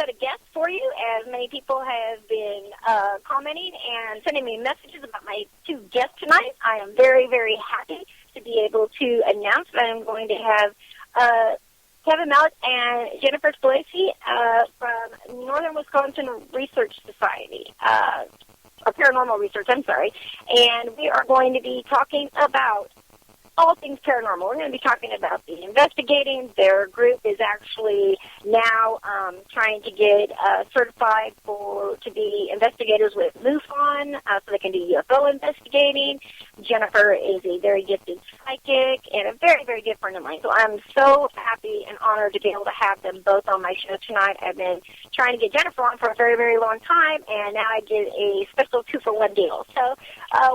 set of guests for you, as many people have been commenting and sending me messages about my two guests tonight. I am very, very happy to be able to announce that I'm going to have Kevin Mallett and Jennifer Spilacci from Northern Wisconsin Research Society, or Paranormal Research, I'm sorry, and we are going to be talking about all things paranormal. We're going to be talking about the investigating. Their group is actually now trying to get certified to be investigators with MUFON, so they can do UFO investigating. Jennifer is a very gifted psychic and a very, very good friend of mine. So I'm so happy and honored to be able to have them both on my show tonight. I've been trying to get Jennifer on for a very, very long time, and now I get a special 2-for-1 deal. So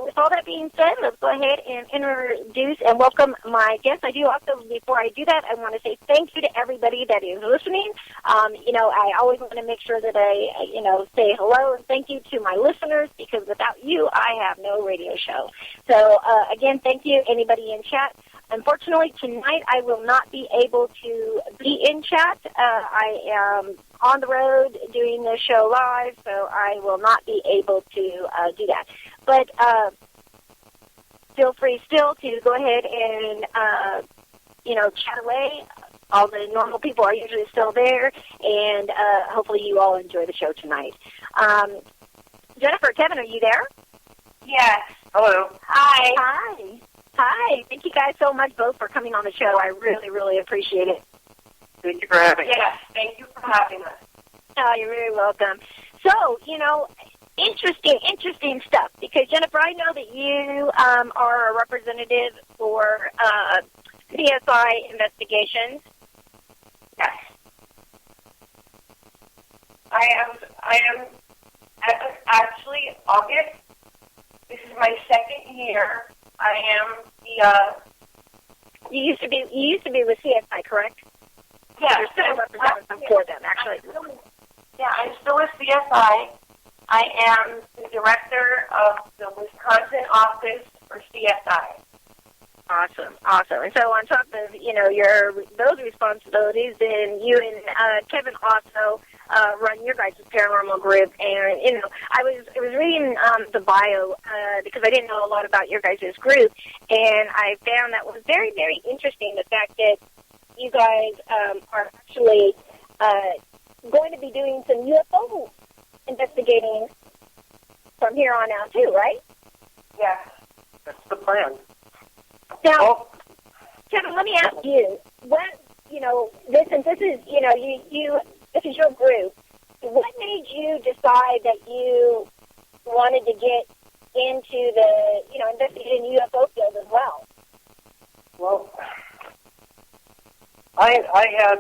with all that being said, let's go ahead and introduce and welcome my guests. I do also, before I do that, I want to say thank you to everybody that is listening. I always want to make sure that I, say hello and thank you to my listeners, because without you, I have no radio show. So, again, thank you, anybody in chat. Unfortunately, tonight I will not be able to be in chat. I am on the road doing the show live, so I will not be able to do that. But feel free still to go ahead and, chat away. All the normal people are usually still there, and hopefully you all enjoy the show tonight. Jennifer, Kevin, are you there? Yes. Hello. Hi. Hi. Hi. Thank you guys so much both for coming on the show. I really, really appreciate it. Thank you for having us. Yes, thank you for having us. Oh, you're very welcome. So, interesting stuff, because, Jennifer, I know that you are a representative for CSI Investigations. Yes. I am actually August. This is my second year. I am the You used to be with CSI, correct? Yeah, You're still a representative for them, actually. I'm still with CSI. I am the director of the Wisconsin office for CSI. Awesome. And so on top of, those responsibilities, then you and Kevin also run your guys' paranormal group. And, I was reading the bio because I didn't know a lot about your guys' group, and I found that was very, very interesting, the fact that you guys are actually going to be doing some UFO investigating from here on out too, right? Yeah. That's the plan. Now, Kevin, let me ask you, this is your group. What made you decide that you wanted to get into the, investigating UFO field as well? Well, I had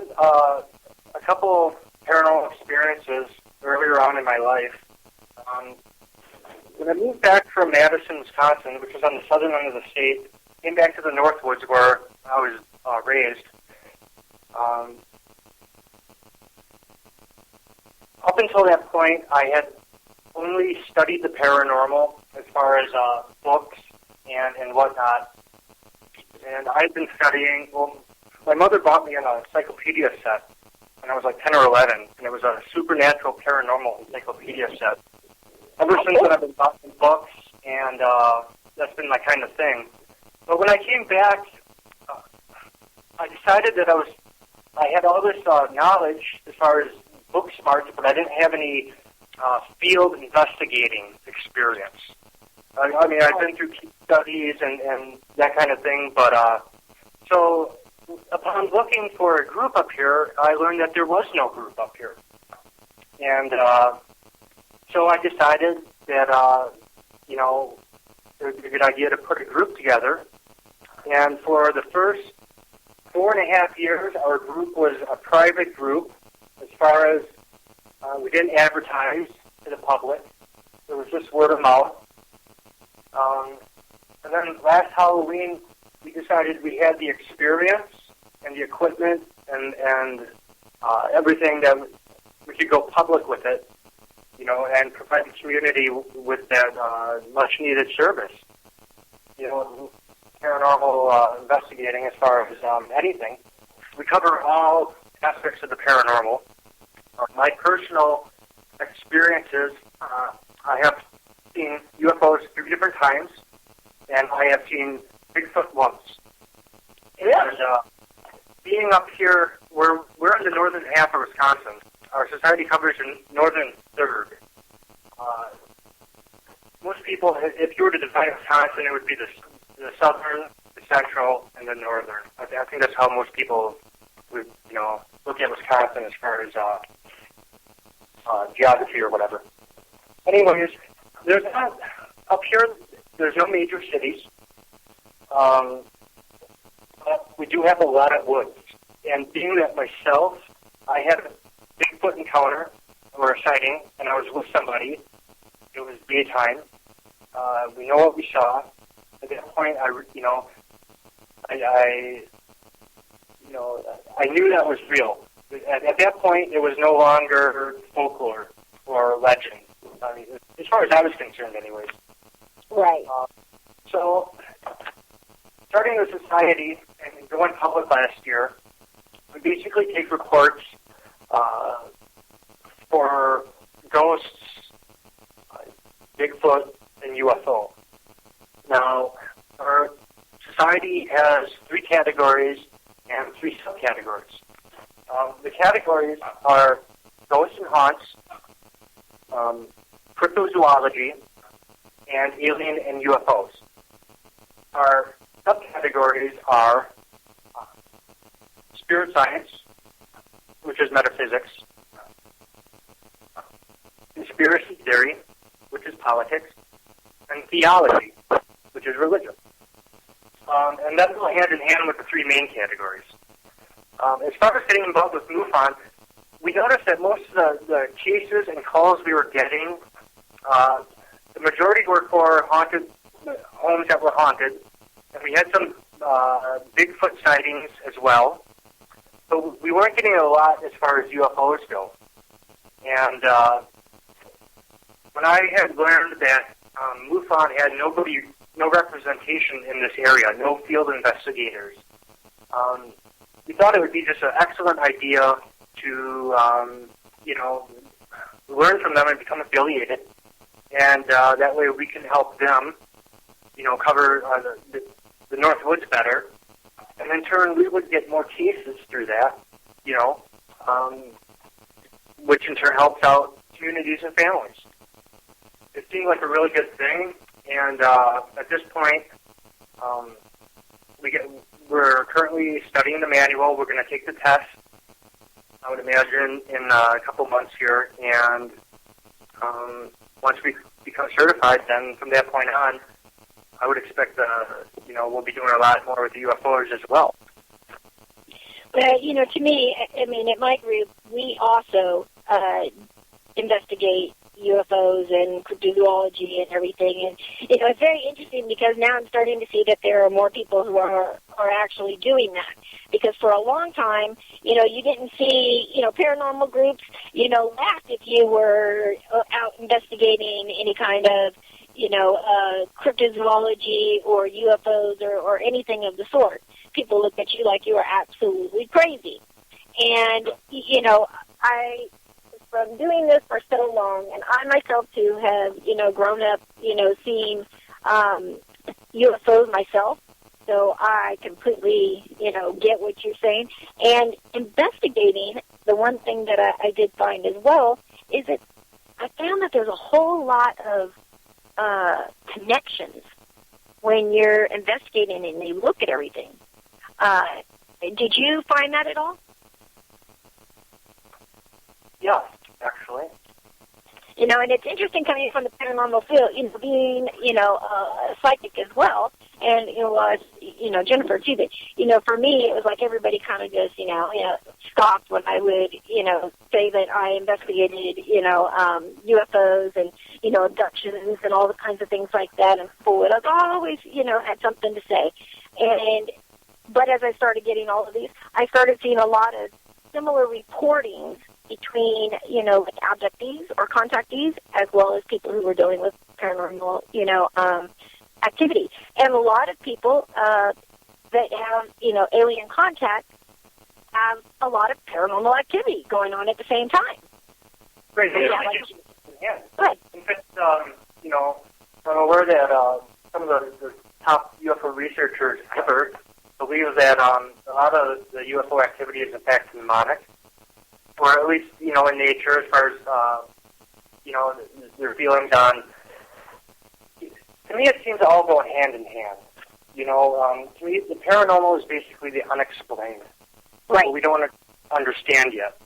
a couple of paranormal experiences earlier on in my life. When I moved back from Madison, Wisconsin, which was on the southern end of the state, came back to the Northwoods where I was raised. Up until that point, I had only studied the paranormal as far as books and whatnot. And I'd been studying, my mother bought me an encyclopedia set when I was like 10 or 11, and it was a supernatural paranormal encyclopedia set. Ever since then, I've been buying books, and that's been my kind of thing. But when I came back, I decided that I had all this knowledge as far as book smarts, but I didn't have any field investigating experience. I mean, I've been through studies and that kind of thing, but so upon looking for a group up here, I learned that there was no group up here. And so I decided that, it would be a good idea to put a group together. And for the first 4.5 years, our group was a private group as far as we didn't advertise to the public. It was just word of mouth. And then last Halloween, we decided we had the experience and the equipment and everything that we could go public with it, and provide the community with that much-needed service. Paranormal investigating as far as anything. We cover all aspects of the paranormal. My personal experiences, I have seen UFOs 3 different times, and I have seen Bigfoot once. Yeah. And being up here, we're in the northern half of Wisconsin. Our society covers the northern third. Most people, if you were to divide Wisconsin, it would be the southern, the central, and the northern. I think that's how most people would, look at Wisconsin as far as geography or whatever. Anyways, there's not up here. There's no major cities, but we do have a lot of woods. And being that myself, I had a Bigfoot encounter or a sighting, and I was with somebody. It was daytime. We know what we saw. At that point, I knew that was real. At that point, it was no longer folklore or legend. I mean, as far as I was concerned, anyways. Right. So, starting the society and going public last year, we basically take reports for ghosts, Bigfoot, and UFO. Now, our society has 3 categories and 3 subcategories. The categories are ghosts and haunts, cryptozoology, and alien and UFOs. Our subcategories are spirit science, which is metaphysics, conspiracy theory, which is politics, and theology, which is religion. And that go hand in hand with the 3 main categories. As far as getting involved with MUFON, we noticed that most of the cases and calls we were getting, the majority were for haunted homes that were haunted, and we had some Bigfoot sightings as well. So we weren't getting a lot as far as UFOs go. And when I had learned that MUFON had no representation in this area, no field investigators, we thought it would be just an excellent idea to, learn from them and become affiliated. And that way we can help them, cover the North Woods better. And in turn, we would get more cases through that, which in turn helps out communities and families. It seemed like a really good thing, and at this point, we're currently studying the manual. We're going to take the test, I would imagine, in a couple months here, and once we become certified, then from that point on, I would expect, we'll be doing a lot more with the UFOs as well. Well, to me, I mean, at my group, we also investigate UFOs and cryptozoology and everything. And, it's very interesting because now I'm starting to see that there are more people who are actually doing that. Because for a long time, you didn't see, paranormal groups, laughed if you were out investigating any kind of, cryptozoology or UFOs or anything of the sort. People looked at you like you were absolutely crazy. And, from doing this for so long, and I myself, too, have, grown up, seeing UFOs myself, so I completely, get what you're saying. And investigating, the one thing that I did find as well is that I found that there's a whole lot of connections when you're investigating and you look at everything. Did you find that at all? Yeah, actually. And it's interesting coming from the paranormal field, being, a psychic as well, and, Jennifer too, but, for me, it was like everybody kind of just, scoffed when I would, say that I investigated, UFOs and, abductions and all the kinds of things like that, and people would always, had something to say. But as I started getting all of these, I started seeing a lot of similar reportings between, like abductees or contactees, as well as people who were dealing with paranormal, activity. And a lot of people that have, alien contact have a lot of paranormal activity going on at the same time. Great. Yeah. Good. In fact, you know, I'm aware that some of the top UFO researchers ever believe that a lot of the UFO activity is in fact demonic, or at least, you know, in nature as far as, you know, their feelings on. To me, it seems to all go hand in hand. You know, to me, the paranormal is basically the unexplained. Right. What we don't understand yet.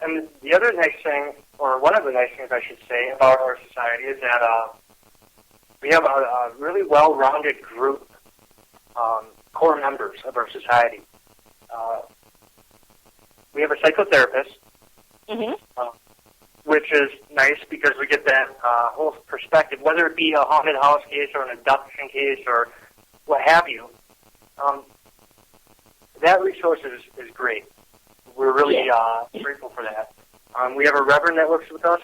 And the other nice thing, or one of the nice things I should say about our society is that we have a really well-rounded group, core members of our society. We have a psychotherapist, which is nice because we get that whole perspective, whether it be a haunted house case or an abduction case or what have you. That resource is great. We're really grateful for that. We have a reverend that works with us.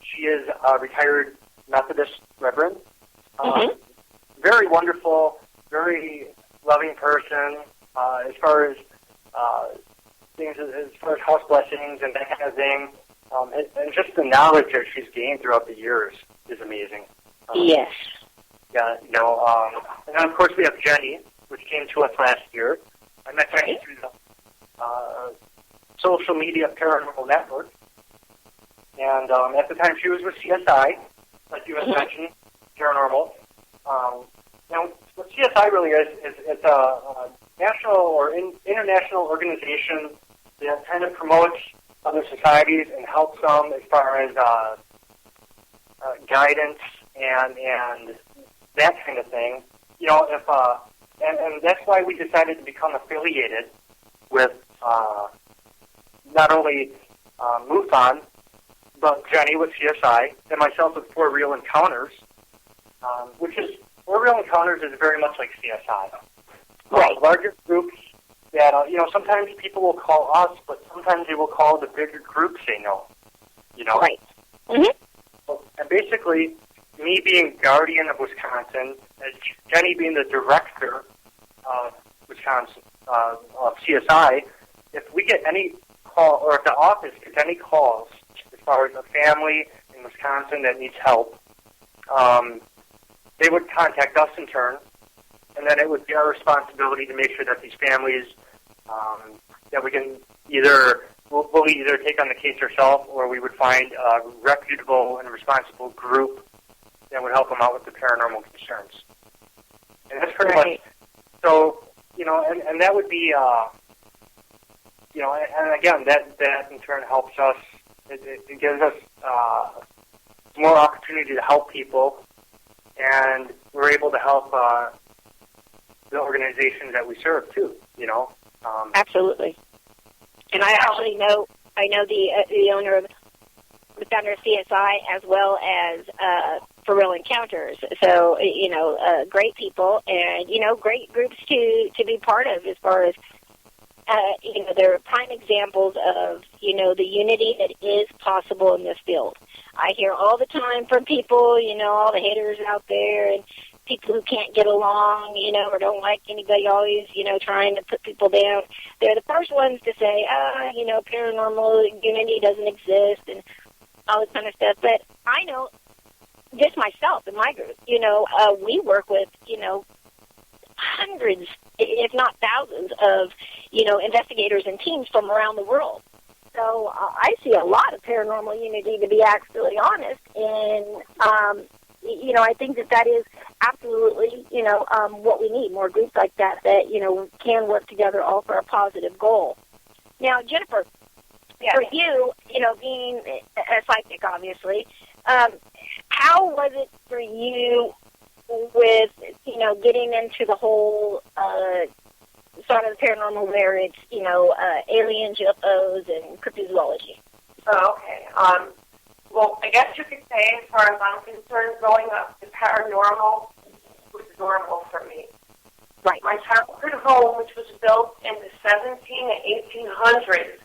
She is a retired Methodist reverend. Very wonderful, very loving person. As far as things, as far as house blessings and that kind of thing, and just the knowledge that she's gained throughout the years is amazing. Yes. Yeah, you know, and then of course we have Jenny, which came to us last year. I met Jenny through the social media paranormal network, and at the time she was with CSI, like you had mentioned, paranormal. Now, what CSI really is it's a national or international organization that kind of promotes other societies and helps them as far as guidance and that kind of thing. You know, if and that's why we decided to become affiliated with not only MUFON, but Jenny with CSI, and myself with For Real Encounters, which is, For Real Encounters is very much like CSI. Right. Larger groups that, you know, sometimes people will call us, but sometimes they will call the bigger groups they know, you know? Right. And basically, me being guardian of Wisconsin, and Jenny being the director of Wisconsin, of CSI, if we get any call, or if the office gets any calls as far as a family in Wisconsin that needs help, they would contact us in turn, and then it would be our responsibility to make sure that these families, that we can we'll either take on the case ourselves, or we would find a reputable and responsible group that would help them out with the paranormal concerns. And that's pretty much, so, you know, and that would be, you know, and again, that in turn helps us, it gives us more opportunity to help people, and we're able to help the organizations that we serve too, you know. Absolutely. And I actually know the owner of the founder of CSI as well as For Real Encounters. So, you know, great people and, you know, great groups to be part of as far as, you know, they're prime examples of, you know, the unity that is possible in this field. I hear all the time from people, you know, all the haters out there and people who can't get along, you know, or don't like anybody, always, you know, trying to put people down. They're the first ones to say, you know, paranormal unity doesn't exist and all this kind of stuff. But I know, just myself and my group, you know, we work with, you know, hundreds, if not thousands of, you know, investigators and teams from around the world. So I see a lot of paranormal unity, to be absolutely honest, and, you know, I think that is absolutely, you know, what we need, more groups like that, you know, can work together all for a positive goal. Now, Jennifer, for you, you know, being a psychic, obviously, how was it for you with, you know, getting into the whole sort of paranormal where it's, you know, aliens, UFOs, and cryptozoology? Oh, okay. Well, I guess you could say, as far as I'm concerned, growing up, the paranormal was normal for me. Right. My childhood home, which was built in the 1700s and 1800s,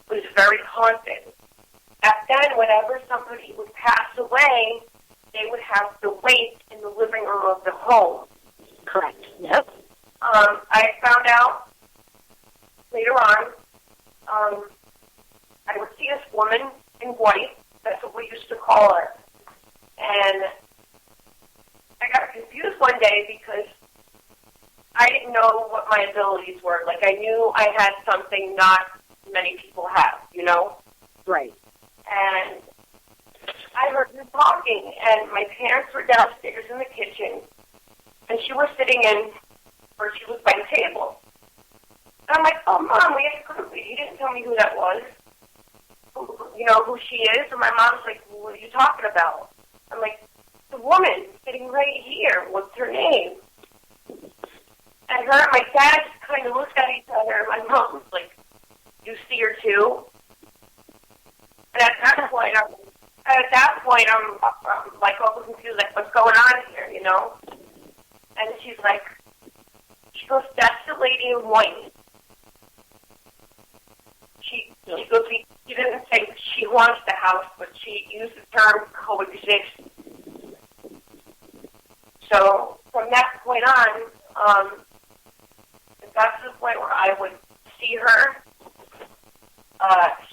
was very haunted. Back then, whenever somebody would pass away, they would have to wait in the living room of the home. Correct. Yep. I found out later on woman in white. That's what we used to call her. And I got confused one day because I didn't know what my abilities were. Like, I knew I had something not many people have, you know? Right. And I heard her talking, and my parents were downstairs in the kitchen, and she was sitting in where she was by the table. And I'm like, oh, Mom, we had to you didn't tell me who that was. You know, who she is? And my mom's like, well, what are you talking about? I'm like, the woman sitting right here. What's her name? And her and my dad just kind of looked at each other, and my mom was like, you see her too? And at that point, I'm like all confused, like, what's going on here, you know? And she goes, that's the lady in white. She goes, she didn't say she wants the house, but she used the term coexist. So from that point on, it got to the point where I would see her,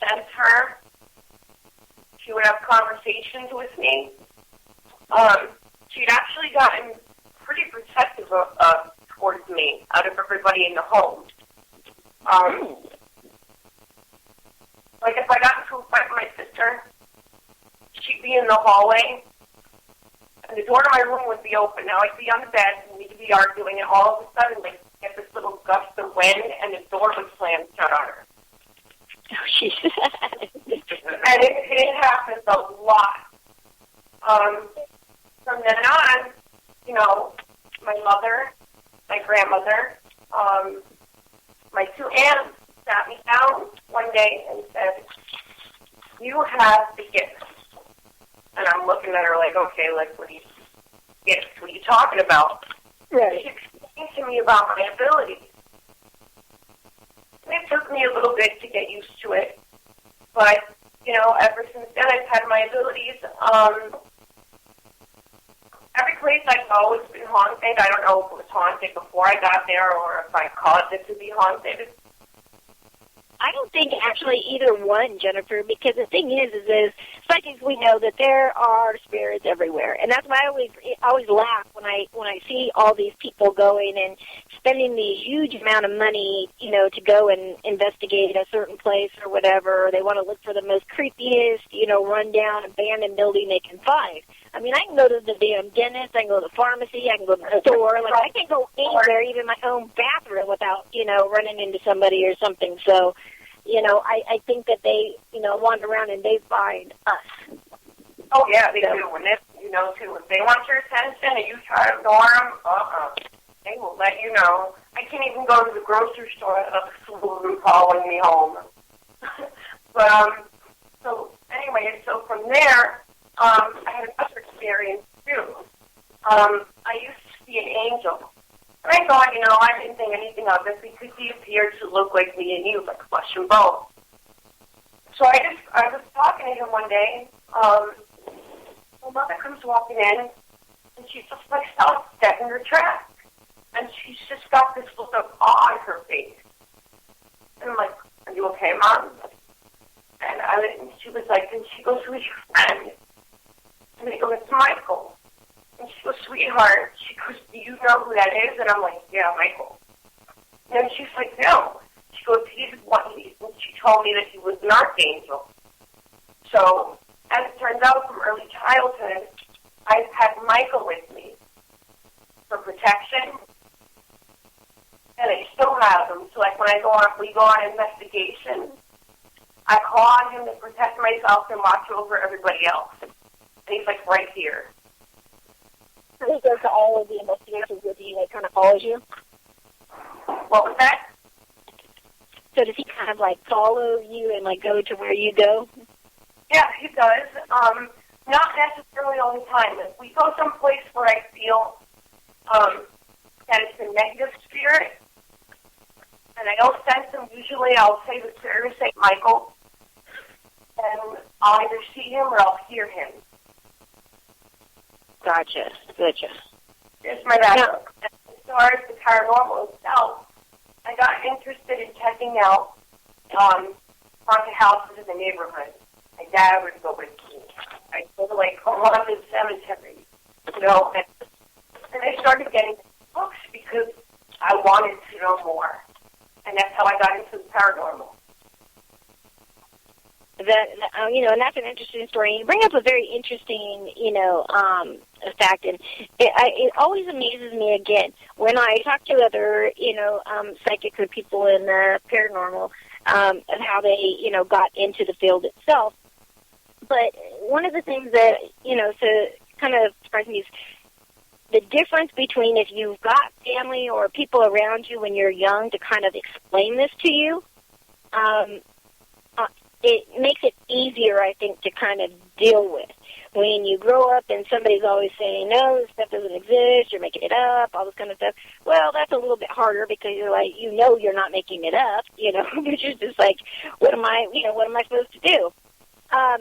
sense her. She would have conversations with me. She'd actually gotten pretty protective towards me out of everybody in the home. Like if I got into a fight with my sister, she'd be in the hallway, and the door to my room would be open. Now I'd be on the bed, and we'd be arguing, and all of a sudden, like, get this little gust of wind, and the door would slam shut on her. Oh, jeez. And it happens a lot. From then on, you know, my mother, my grandmother, my two aunts sat me down one day and said, you have the gift. And I'm looking at her like, okay, like, what are you talking about? Right. She explained to me about my abilities. And it took me a little bit to get used to it. But, you know, ever since then, I've had my abilities. Every place I go has been haunted. I don't know if it was haunted before I got there or if I caused it to be haunted. I don't think actually either one, Jennifer, because the thing is psychics, we know that there are spirits everywhere, and that's why I always laugh when I see all these people going and spending the huge amount of money, you know, to go and investigate a certain place or whatever. They want to look for the most creepiest, you know, rundown abandoned building they can find. I mean, I can go to the damn dentist, I can go to the pharmacy, I can go to the store. Like, I can't go anywhere, even my own bathroom, without, you know, running into somebody or something. So, you know, I think that they, you know, wander around and they find us. Oh, yeah, they do. And if, you know, too, if they want your attention and you try to ignore them, they will let you know. I can't even go to the grocery store without the them following me home. But, so, anyway, so from there, I had another experience, too. I used to see an angel. And I thought, you know, I didn't think anything of it because he appeared to look like me and you, like flesh and bone. So I was talking to him one day. My mother comes walking in, and she's just like stopped dead in her tracks. And she's just got this look of awe on her face. And I'm like, are you okay, Mom? And she was like, and she goes, who's your friend? And I go, it's Michael. And she goes, sweetheart. She goes, do you know who that is? And I'm like, yeah, Michael. And she's like, no. She goes, he's what he. And she told me that he was an archangel. So, as it turns out, from early childhood, I've had Michael with me for protection, and I still have him. So, like when we go on investigation, I call on him to protect myself and watch over everybody else. And he's like right here. So he goes to all of the investigations with you, like kind of follows you? What was that? So does he kind of like follow you and like go to where you go? Yeah, he does. Not necessarily all the time. If we go someplace where I feel that it's a negative spirit, and I don't sense him, usually I'll say the prayer to St. Michael, and I'll either see him or I'll hear him. Gotcha. Here's my background. As far as the paranormal itself, I got interested in checking out haunted houses in the neighborhood. dad would go with me. I'd go to, like, London Cemetery, you know, and I started getting books because I wanted to know more. And that's how I got into the paranormal. And that's an interesting story. And you bring up a very interesting, fact, and it always amazes me again when I talk to other, psychics or people in the paranormal, of how they, got into the field itself. But one of the things that, so kind of surprised me is the difference between if you've got family or people around you when you're young to kind of explain this to you, it makes it easier, I think, to kind of deal with. When you grow up and somebody's always saying, no, this stuff doesn't exist, you're making it up, all this kind of stuff, well, that's a little bit harder because you're like, you're not making it up, but you're just like, what am I supposed to do? I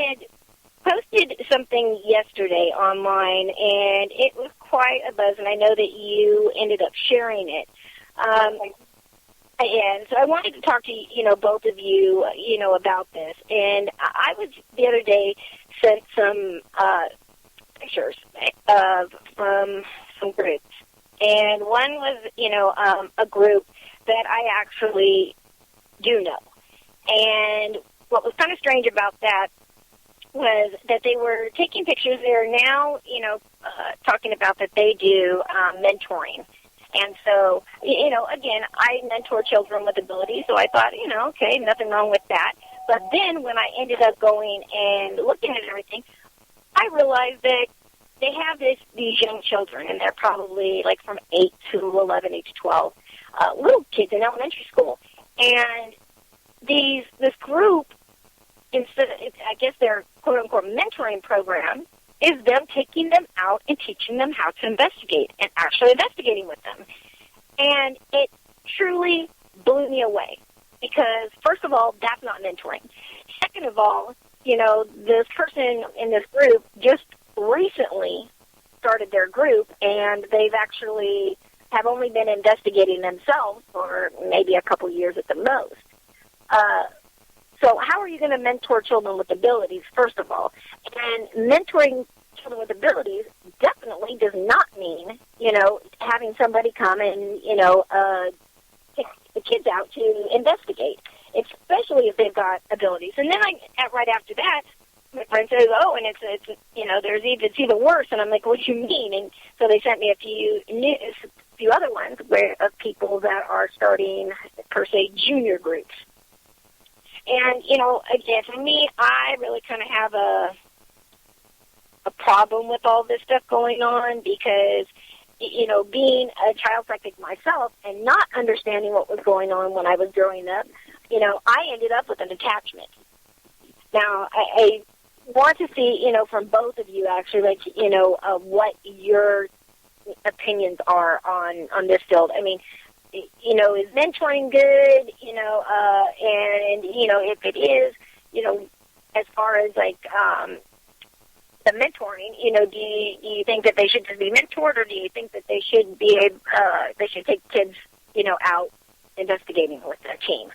had posted something yesterday online, and it was quite a buzz, and I know that you ended up sharing it. And so I wanted to talk to, both of you, about this. And I was, the other day, sent some pictures from some groups. And one was, a group that I actually do know. And what was kind of strange about that was that they were taking pictures. They're now, talking about that they do mentoring. And so, again, I mentor children with abilities, so I thought, okay, nothing wrong with that. But then when I ended up going and looking at everything, I realized that they have these young children, and they're probably like from 8 to 11, 8 to 12, little kids in elementary school. And this group, instead of, I guess their quote-unquote mentoring program, is them taking them out and teaching them how to investigate and actually investigating with them. And it truly blew me away because, first of all, that's not mentoring. Second of all, this person in this group just recently started their group, and they've actually have only been investigating themselves for maybe a couple years at the most. So how are you going to mentor children with abilities, first of all? And mentoring children with abilities definitely does not mean, having somebody come and, take the kids out to investigate, especially if they've got abilities. And then right after that, my friend says, oh, and it's it's even worse. And I'm like, what do you mean? And so they sent me a few other ones of people that are starting, per se, junior groups. And, again, for me, I really kind of have a problem with all this stuff going on because, being a child psychic myself and not understanding what was going on when I was growing up, I ended up with an attachment. Now, I want to see, from both of you, actually, like, what your opinions are on this field. I mean, is mentoring good, and, if it is, as far as, like, the mentoring, do you think that they should just be mentored, or do you think that they should they should take kids, out investigating with their team?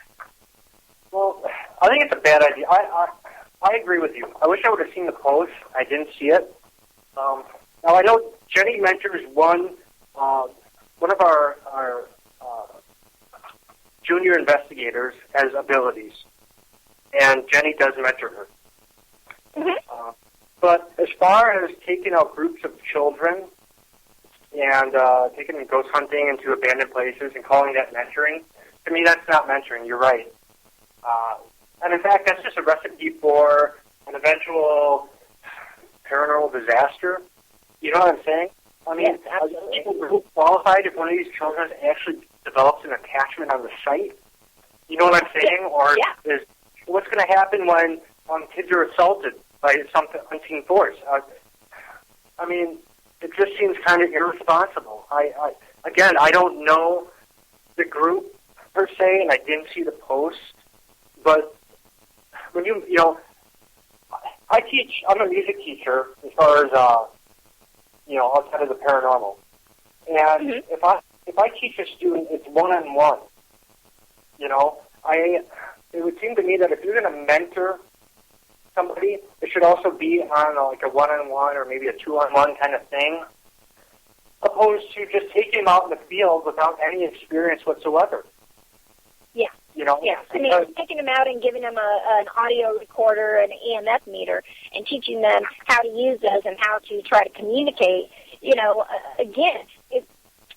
Well, I think it's a bad idea. I agree with you. I wish I would have seen the post. I didn't see it. Now, I know Jenny mentors one of our junior investigators has abilities, and Jenny does mentor her. Mm-hmm. But as far as taking out groups of children and taking them ghost hunting into abandoned places and calling that mentoring, to me that's not mentoring. You're right. And in fact, that's just a recipe for an eventual paranormal disaster. You know what I'm saying? I mean, yes, are people qualified if one of these children actually develops an attachment on the site? You know what I'm saying? Or is what's going to happen when kids are assaulted by some unseen force? I mean, it just seems kind of irresponsible. Again, I don't know the group per se, and I didn't see the post, but when I teach. I'm a music teacher as far as outside of the paranormal, and if I teach a student, it's one-on-one. It would seem to me that if you're going to mentor somebody, it should also be on like a one-on-one or maybe a two-on-one kind of thing, opposed to just taking them out in the field without any experience whatsoever. Yeah. You know? Yeah. I mean, taking them out and giving them an audio recorder, an EMF meter, and teaching them how to use those and how to try to communicate, you know, again,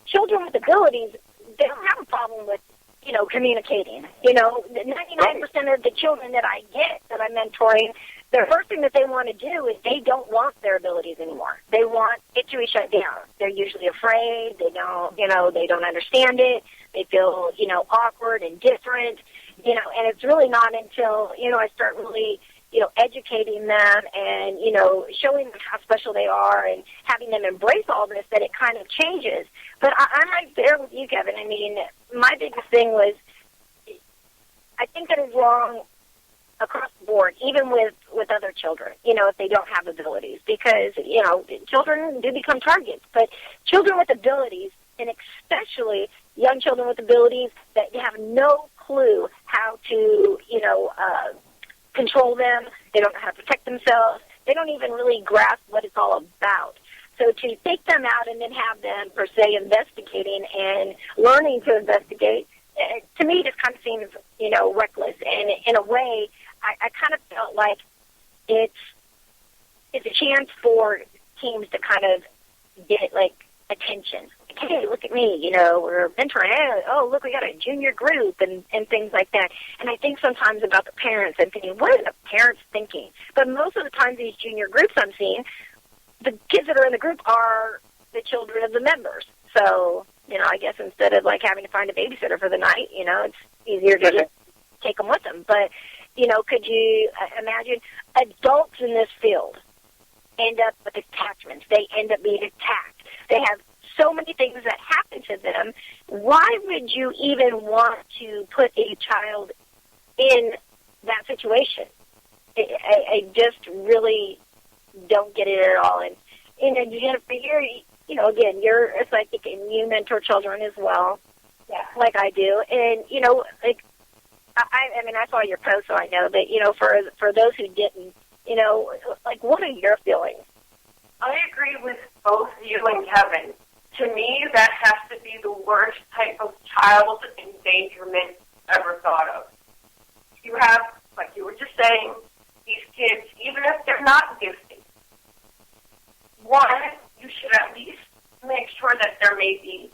children with abilities, they don't have a problem with, you know, communicating. You know, 99% of the children that I get, that I'm mentoring, the first thing that they want to do is they don't want their abilities anymore. They want it to be shut down. They're usually afraid. They don't, you know, they don't understand it. They feel, you know, awkward and different, you know, and it's really not until, you know, I start really, you know, educating them and, you know, showing them how special they are and having them embrace all this that it kind of changes. But I'm right there with you, Kevin. I mean, my biggest thing was I think that is wrong across the board, even with other children, you know, if they don't have abilities. Because, you know, children do become targets. But children with abilities, and especially young children with abilities that have no clue how to, you know, control them. They don't know how to protect themselves. They don't even really grasp what it's all about. So to take them out and then have them, per se, investigating and learning to investigate, to me, just kind of seems, you know, reckless. And in a way, I kind of felt like it's a chance for teams to kind of get, like, attention. Like, hey, look at me, you know, we're mentoring. Oh, look, we got a junior group and things like that. And I think sometimes about the parents and thinking, what are the parents thinking? But most of the time, these junior groups I'm seeing, the kids that are in the group are the children of the members. So, you know, I guess instead of, like, having to find a babysitter for the night, you know, it's easier to just take them with them. But, you know, could you imagine adults in this field end up with attachments? They end up being attacked. They have so many things that happen to them. Why would you even want to put a child in that situation? I just really don't get it at all. And Jennifer, you know, again, you're a psychic and you mentor children as well, like I do. And, you know, like, I mean, I saw your post, so I know, but, you know, for those who didn't, you know, like, what are your feelings? I agree with both you and Kevin. To me, that has to be the worst type of child endangerment ever thought of. You have, like you were just saying, these kids, even if they're not gifted, one, you should at least make sure that they're maybe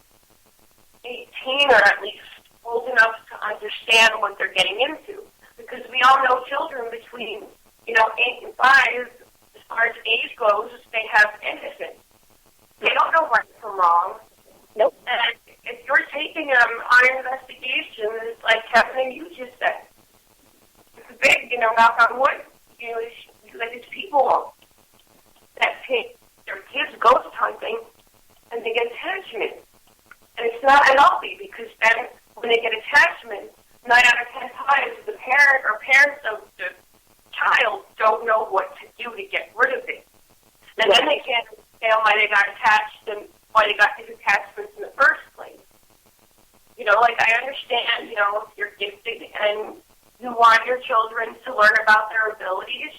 18 or at least old enough to understand what they're getting into. Because we all know children between, you know, 8 and 5, as far as age goes, they have innocence. They don't know right from wrong. Nope. And if you're taking them on an investigation, it's like Kevin and you just said, it's big, you know, knock on wood. You know, it's people that take their kids ghost hunting and they get attachment. And it's not unhealthy because then when they get attachment, 9 out of 10 times the parent or parents of the child don't know what to do to get rid of it. And then they can't understand why they got attached and why they got these attachments in the first place. You know, like I understand, you know, if you're gifted and you want your children to learn about their abilities,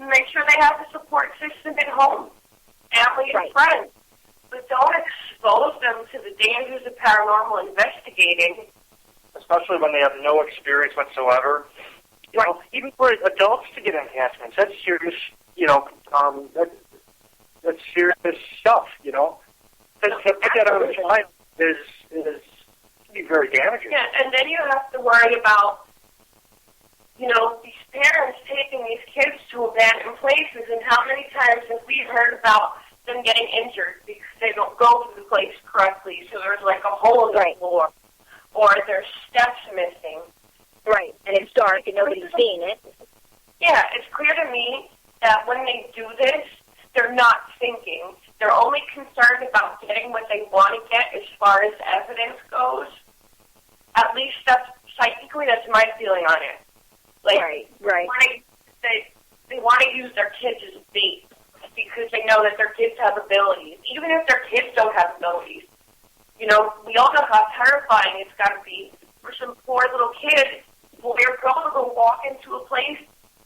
make sure they have a support system at home, family and friends. But don't expose them to the dangers of paranormal investigating. Especially when they have no experience whatsoever. You know, even for adults to get attachments, that's serious, you know, that's serious stuff, you know. To put that on a child is can be very damaging. Yeah, and then you have to worry about, you know, these parents taking these kids to abandoned places, and how many times have we heard about them getting injured because they don't go to the place correctly, so there's like a hole in the floor, or there's steps missing. Right, and it's dark and nobody's seeing it. Yeah, it's clear to me that when they do this, they're not thinking. They're only concerned about getting what they want to get as far as evidence goes. At least that's psychically, that's my feeling on it. Like, they want to use their kids as bait because they know that their kids have abilities, even if their kids don't have abilities. You know, we all know how terrifying it's got to be for some poor little kid, boy or girl, to go walk into a place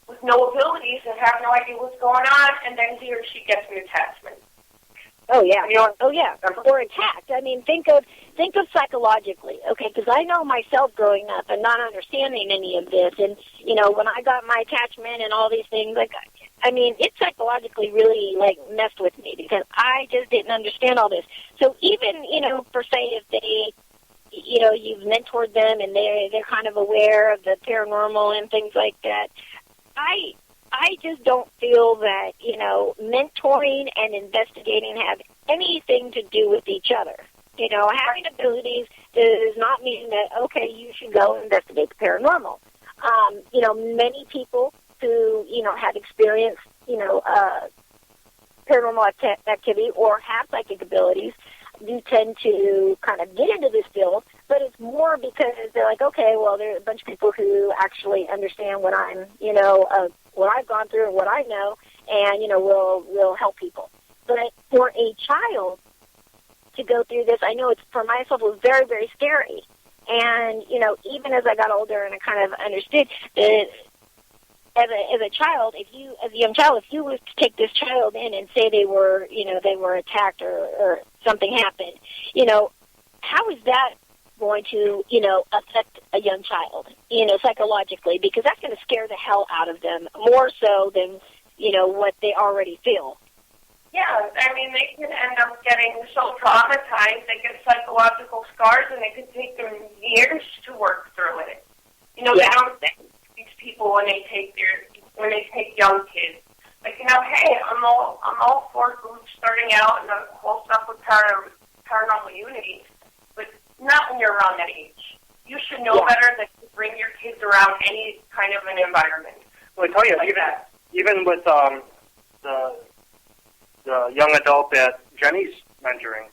with no abilities and have idea what's going on, and then he or she gets an attachment. Oh yeah. You know, Oh yeah. Or attacked. I mean, think of psychologically, okay? Because I know myself growing up and not understanding any of this, and you know, when I got my attachment and all these things, like, I mean, it psychologically really like messed with me because I just didn't understand all this. So even, you know, per se, if they, you know, you've mentored them and they're kind of aware of the paranormal and things like that, I just don't feel that, you know, mentoring and investigating have anything to do with each other. You know, having abilities does not mean that, okay, you should go investigate the paranormal. You know, many people who, you know, have experienced, you know, paranormal activity or have psychic abilities do tend to kind of get into this field, but it's more because they're like, okay, well, there are a bunch of people who actually understand what I'm, you know, what I've gone through and what I know, and, you know, will help people. But for a child to go through this, I know it's, for myself, it was very, very scary. And, you know, even as I got older and I kind of understood that as a child, as a young child, if you was to take this child in and say they were, you know, they were attacked or something happened, you know, how is that going to, you know, affect a young child, you know, psychologically? Because that's going to scare the hell out of them more so than, you know, what they already feel. Yeah, I mean, they can end up getting so traumatized, they get psychological scars, and it could take them years to work through it. You know, Yeah. they don't think these people when they take young kids. Like, you know, hey, I'm all for groups starting out and the whole stuff with paranormal unity, but not when you're around that age. You should know better than to bring your kids around any kind of an environment. Well, I tell you, like even with the young adult that Jenny's mentoring,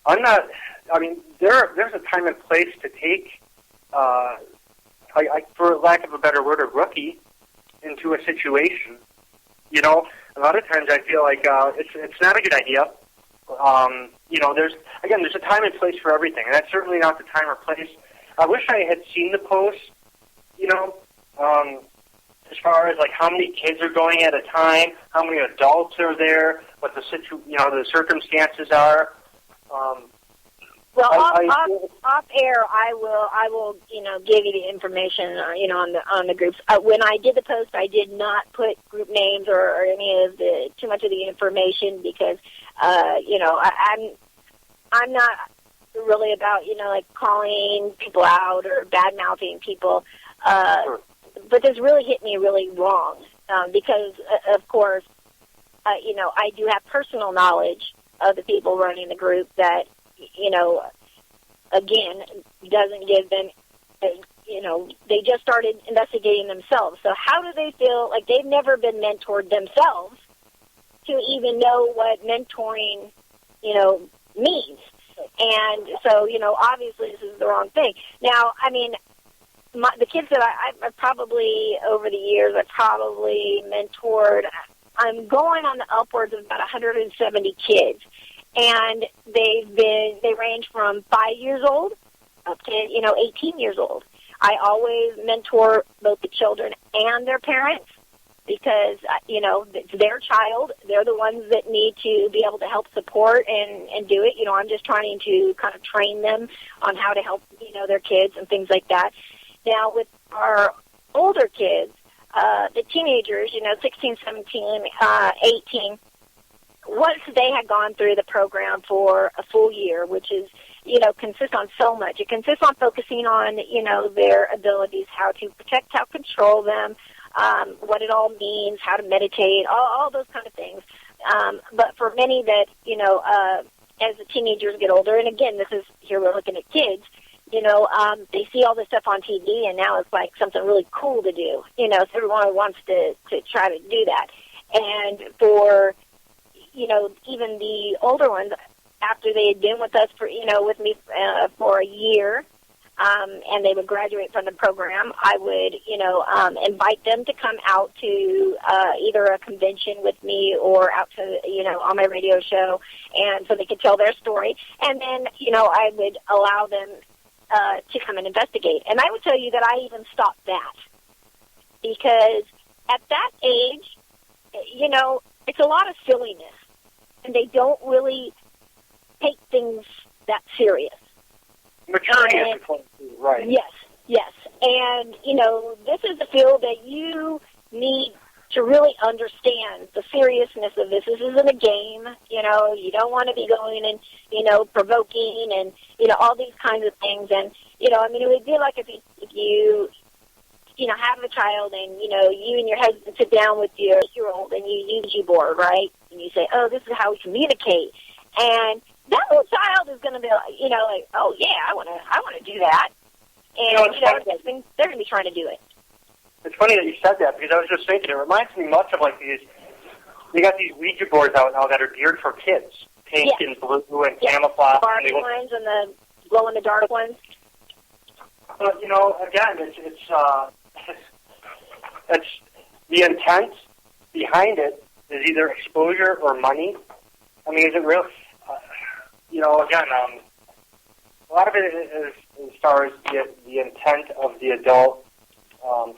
I'm not. I mean, there's a time and place to take, for lack of a better word, a rookie into a situation. You know, a lot of times I feel like it's not a good idea. You know, there's a time and place for everything, and that's certainly not the time or place. I wish I had seen the post. You know, as far as like how many kids are going at a time, how many adults are there, what the the circumstances are. Well, off air, I will, you know, give you the information, you know, on the groups. When I did the post, I did not put group names or any of too much of the information because, you know, I'm not really about, you know, like calling people out or bad mouthing people. Sure. But this really hit me really wrong because, of course, you know, I do have personal knowledge of the people running the group that, you know, again, doesn't give them, you know, they just started investigating themselves. So how do they feel like they've never been mentored themselves to even know what mentoring, you know, means? And so, you know, obviously this is the wrong thing. Now, I mean, the kids that I've probably, over the years, I've probably mentored, I'm going on the upwards of about 170 kids. And they range from 5 years old up to, you know, 18 years old. I always mentor both the children and their parents because, you know, it's their child. They're the ones that need to be able to help support and do it. You know, I'm just trying to kind of train them on how to help, you know, their kids and things like that. Now, with our older kids, the teenagers, you know, 16, 17, 18, once they had gone through the program for a full year, which is, you know, consists on so much. It consists on focusing on, you know, their abilities, how to protect, how to control them, what it all means, how to meditate, all those kind of things. But for many that, you know, as the teenagers get older, and again, this is, here we're looking at kids, you know, they see all this stuff on TV, and now it's like something really cool to do. You know, so everyone wants to try to do that. And for, you know, even the older ones, after they had been with us for, you know, with me for a year, and they would graduate from the program, I would, you know, invite them to come out to either a convention with me or out to, you know, on my radio show, and so they could tell their story. And then, you know, I would allow them to come and investigate. And I would tell you that I even stopped that because at that age, it's a lot of silliness, and they don't really take things that serious. Maturity is important, right? Yes. And, this is a field that you need to really understand the seriousness of this. This isn't a game, you don't want to be going and, provoking and, all these kinds of things. And, it would be like if you have a child and, you and your husband sit down with your 8-year-old and you use Ouija board, right? And you say, oh, this is how we communicate. And that little child is going to be like, oh, yeah, I want to do that. And, they're going to be trying to do it. It's funny that you said that, because I was just thinking, it reminds me much of like they got these Ouija boards out now that are geared for kids. Pink and blue and camouflage. The Barbie ones and the glow-in-the-dark ones. But, again, it's the intent behind it is either exposure or money. I mean, is it real? Again, a lot of it is as far as the intent of the adult,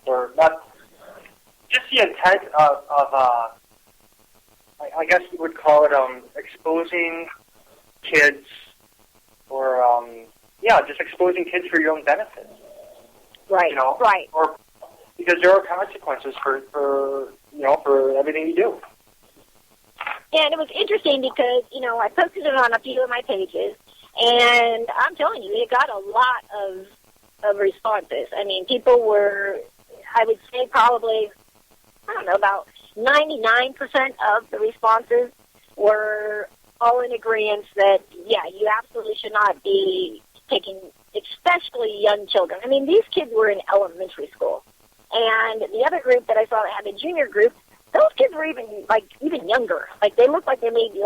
for not just the intent of I guess you would call it exposing kids, or just exposing kids for your own benefit. Right. Right. Or because there are consequences for everything you do. And it was interesting because, I posted it on a few of my pages, and I'm telling you, it got a lot of responses. I mean, people were, I would say probably, about 99% of the responses were all in agreement that, you absolutely should not be taking, especially young children. I mean, these kids were in elementary school. And the other group that I saw that had a junior group, those kids were even younger. Like, they looked like they may be,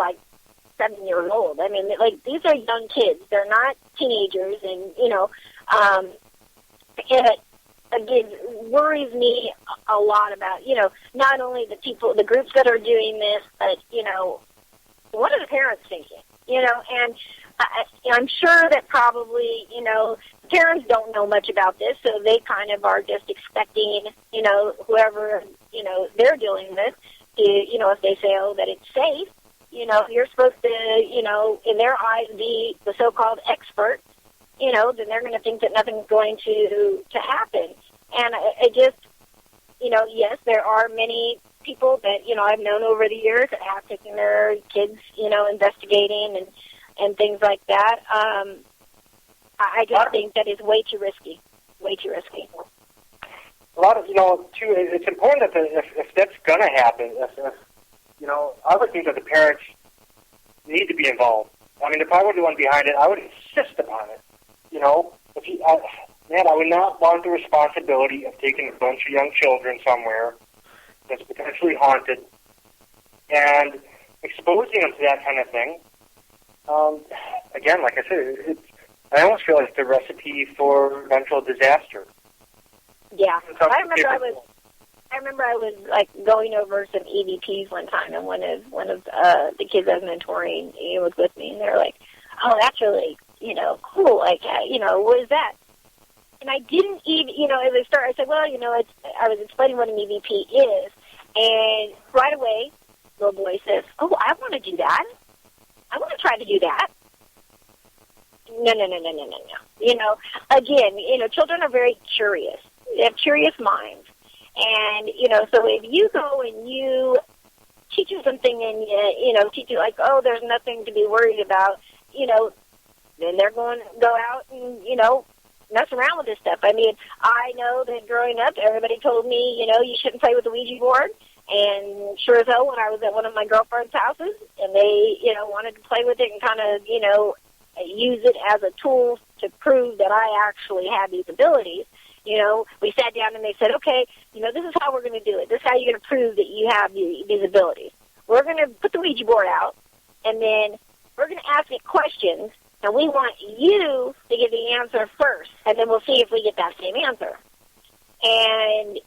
7 years old. I mean, these are young kids. They're not teenagers. And, it, again, worries me a lot about, not only the groups that are doing this, but, what are the parents thinking? And I'm sure that probably, parents don't know much about this, so they kind of are just expecting, whoever, they're dealing with to, if they say, oh, that it's safe, you're supposed to, in their eyes, be the so-called expert, then they're going to think that nothing's going to happen. And I just, yes, there are many people that, I've known over the years that have taken their kids, investigating and things like that. I just think that is way too risky. Way too risky. A lot of, too, it's important that if that's going to happen, if I would think that the parents need to be involved. I mean, if I were the one behind it, I would insist upon it. I would not want the responsibility of taking a bunch of young children somewhere that's potentially haunted and exposing them to that kind of thing. Again, like I said, I almost feel like it's the recipe for eventual disaster. Yeah, I remember I was going over some EVPs one time, and one of the kids I was mentoring, he was with me, and they were like, "Oh, that's really cool. What is that?" And I didn't even, as I started, I said, well, I was explaining what an EVP is, and right away, little boy says, "Oh, I want to do that. I want to try to do that." No. Again, children are very curious. They have curious minds. And, so if you go and you teach them something and teach you oh, there's nothing to be worried about, then they're going to go out and, mess around with this stuff. I mean, I know that growing up, everybody told me, you shouldn't play with the Ouija board. And sure as hell, when I was at one of my girlfriend's houses and they, wanted to play with it and kind of, use it as a tool to prove that I actually had these abilities, we sat down and they said, okay, this is how we're going to do it. This is how you're going to prove that you have these abilities. We're going to put the Ouija board out, and then we're going to ask it questions, and we want you to give the answer first, and then we'll see if we get that same answer. And,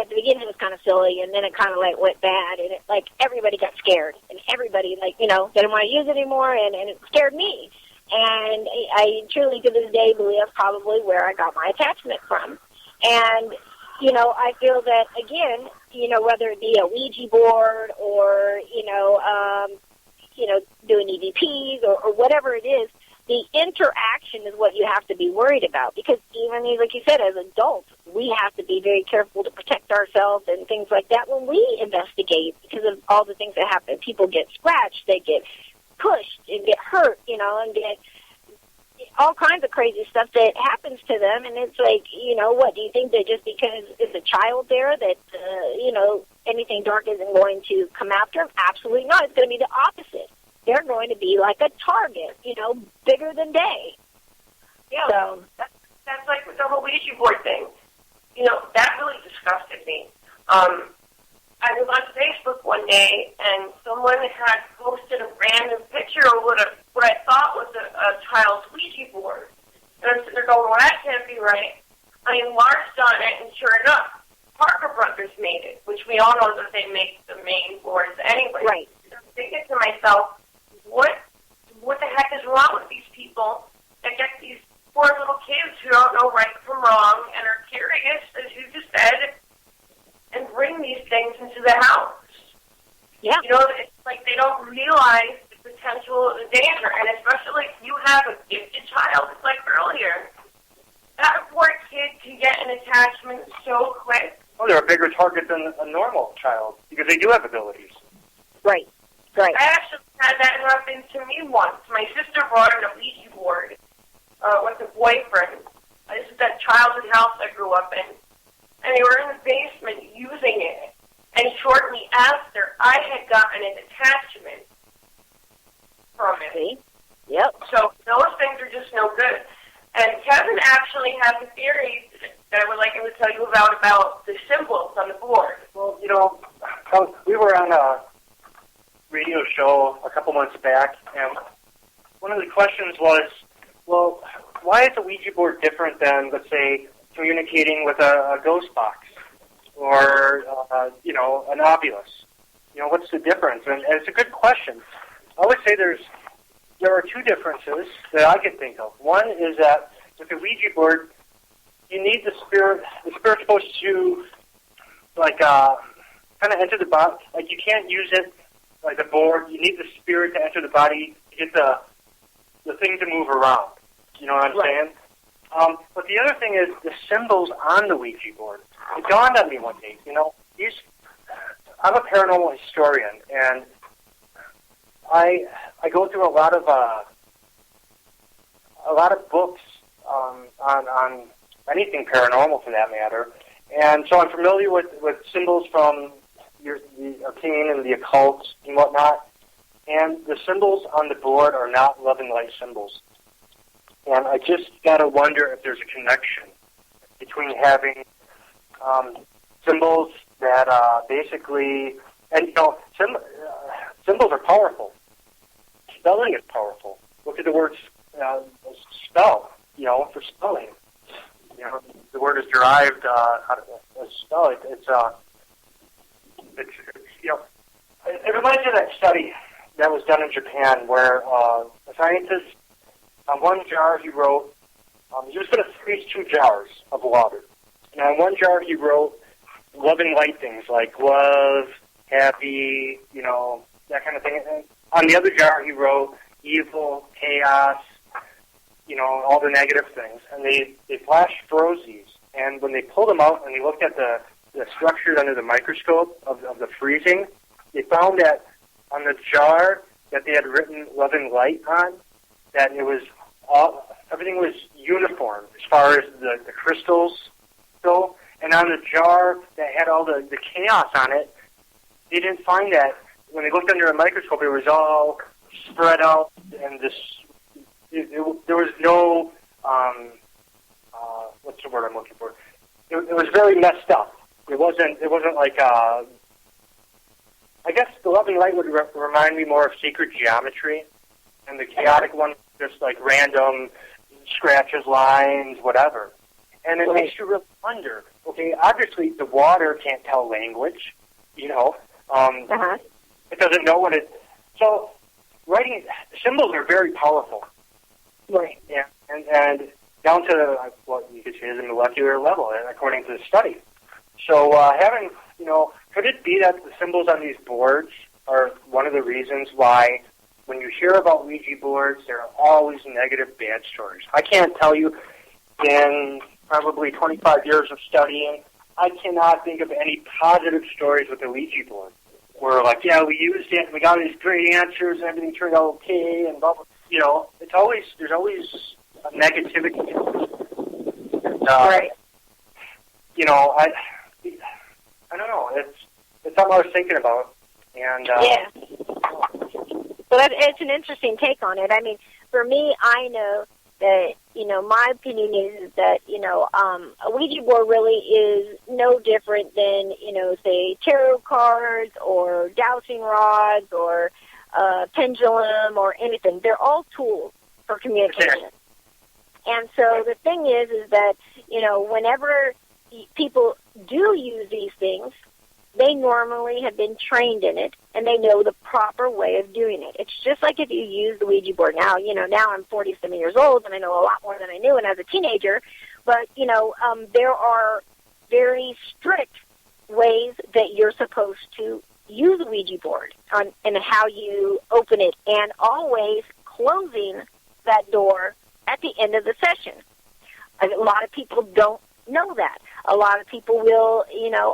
at the beginning it was kind of silly, and then it kind of went bad, and it, everybody got scared, and everybody, didn't want to use it anymore, and it scared me. And I truly, to this day, believe that's probably where I got my attachment from. And, I feel that, again, whether it be a Ouija board or, doing EVPs or whatever it is, the interaction is what you have to be worried about, because even, like you said, as adults, we have to be very careful to protect ourselves and things like that when we investigate, because of all the things that happen. People get scratched, they get pushed and get hurt, and get all kinds of crazy stuff that happens to them. And it's like, what, do you think that just because it's a child there that, anything dark isn't going to come after them? Absolutely not. It's going to be the opposite. They're going to be like a target, bigger than day. Yeah, so that's like with the whole Ouija board thing. That really disgusted me. I was on Facebook one day, and someone had posted a random picture of what I thought was a child's Ouija board. And I'm sitting there going, well, that can't be right. I enlarged on it, and sure enough, Parker Brothers made it, which we all know that they make the main boards anyway. Right. So I'm thinking to myself, what the heck is wrong with these people that get these poor little kids who don't know right from wrong and are curious, as you just said, and bring these things into the house? Yeah. It's like they don't realize the potential of the danger, and especially if you have a gifted child, it's like earlier. That poor kid can get an attachment so quick. Oh, they're a bigger target than a normal child because they do have abilities. Right. Right. I actually had that happen to me once. My sister brought in a Ouija board with a boyfriend. This is that childhood house I grew up in. And they were in the basement using it. And shortly after, I had gotten an attachment from it. See? Yep. So those things are just no good. And Kevin actually has a theory that I would like him to tell you about the symbols on the board. Well, we were on a radio show a couple months back, and one of the questions was, well, why is a Ouija board different than, let's say, communicating with a ghost box or, an obulus? What's the difference? And it's a good question. I would say there are two differences that I can think of. One is that with a Ouija board, you need the spirit. The spirit's supposed to, kind of enter the body. Like, you can't use it like the board. You need the spirit to enter the body to get the thing to move around. You know what I'm saying? But the other thing is the symbols on the Ouija board. It dawned on me one day, I'm a paranormal historian, and I go through a lot of books on anything paranormal, for that matter, and so I'm familiar with symbols from the arcane and the occult and whatnot, and the symbols on the board are not love and light symbols. And I just got to wonder if there's a connection between having symbols that basically, and symbols are powerful. Spelling is powerful. Look at the word spell, for spelling. The word is derived out of spell. It reminds me of that study that was done in Japan where a scientist, on one jar he wrote, he was going to freeze 2 jars of water. And on one jar he wrote love and light things like love, happy, that kind of thing. And on the other jar he wrote evil, chaos, all the negative things. And they flash froze these. And when they pulled them out and they looked at the structure under the microscope of the freezing, they found that on the jar that they had written love and light on, that it was everything was uniform as far as the crystals go. And on the jar that had all the chaos on it, they didn't find that. When they looked under a microscope, it was all spread out, and there was no, what's the word I'm looking for? It was very messed up. It wasn't like, I guess the love and light would remind me more of secret geometry, and the chaotic one just like random scratches, lines, whatever. And it makes you really wonder, okay, obviously the water can't tell language, It doesn't know what it... So, writing... Symbols are very powerful. Right. Yeah, and down to what you could say is a molecular level, according to the study. So having, could it be that the symbols on these boards are one of the reasons why when you hear about Ouija boards, there are always negative, bad stories? I can't tell you, in probably 25 years of studying, I cannot think of any positive stories with the Ouija board. Where like, yeah, we used it, and we got these great answers, and everything turned out okay, and blah, blah. There's always a negativity. And, right. I don't know. It's something I was thinking about, and yeah. So it's an interesting take on it. I mean, for me, I know that my opinion is that a Ouija board really is no different than say tarot cards or dowsing rods or pendulum or anything. They're all tools for communication. And so the thing is that whenever people do use these things, they normally have been trained in it, and they know the proper way of doing it. It's just like if you use the Ouija board now. Now I'm 47 years old, and I know a lot more than I knew when I was a teenager. But, there are very strict ways that you're supposed to use a Ouija board and how you open it, and always closing that door at the end of the session. A lot of people don't know that. A lot of people will,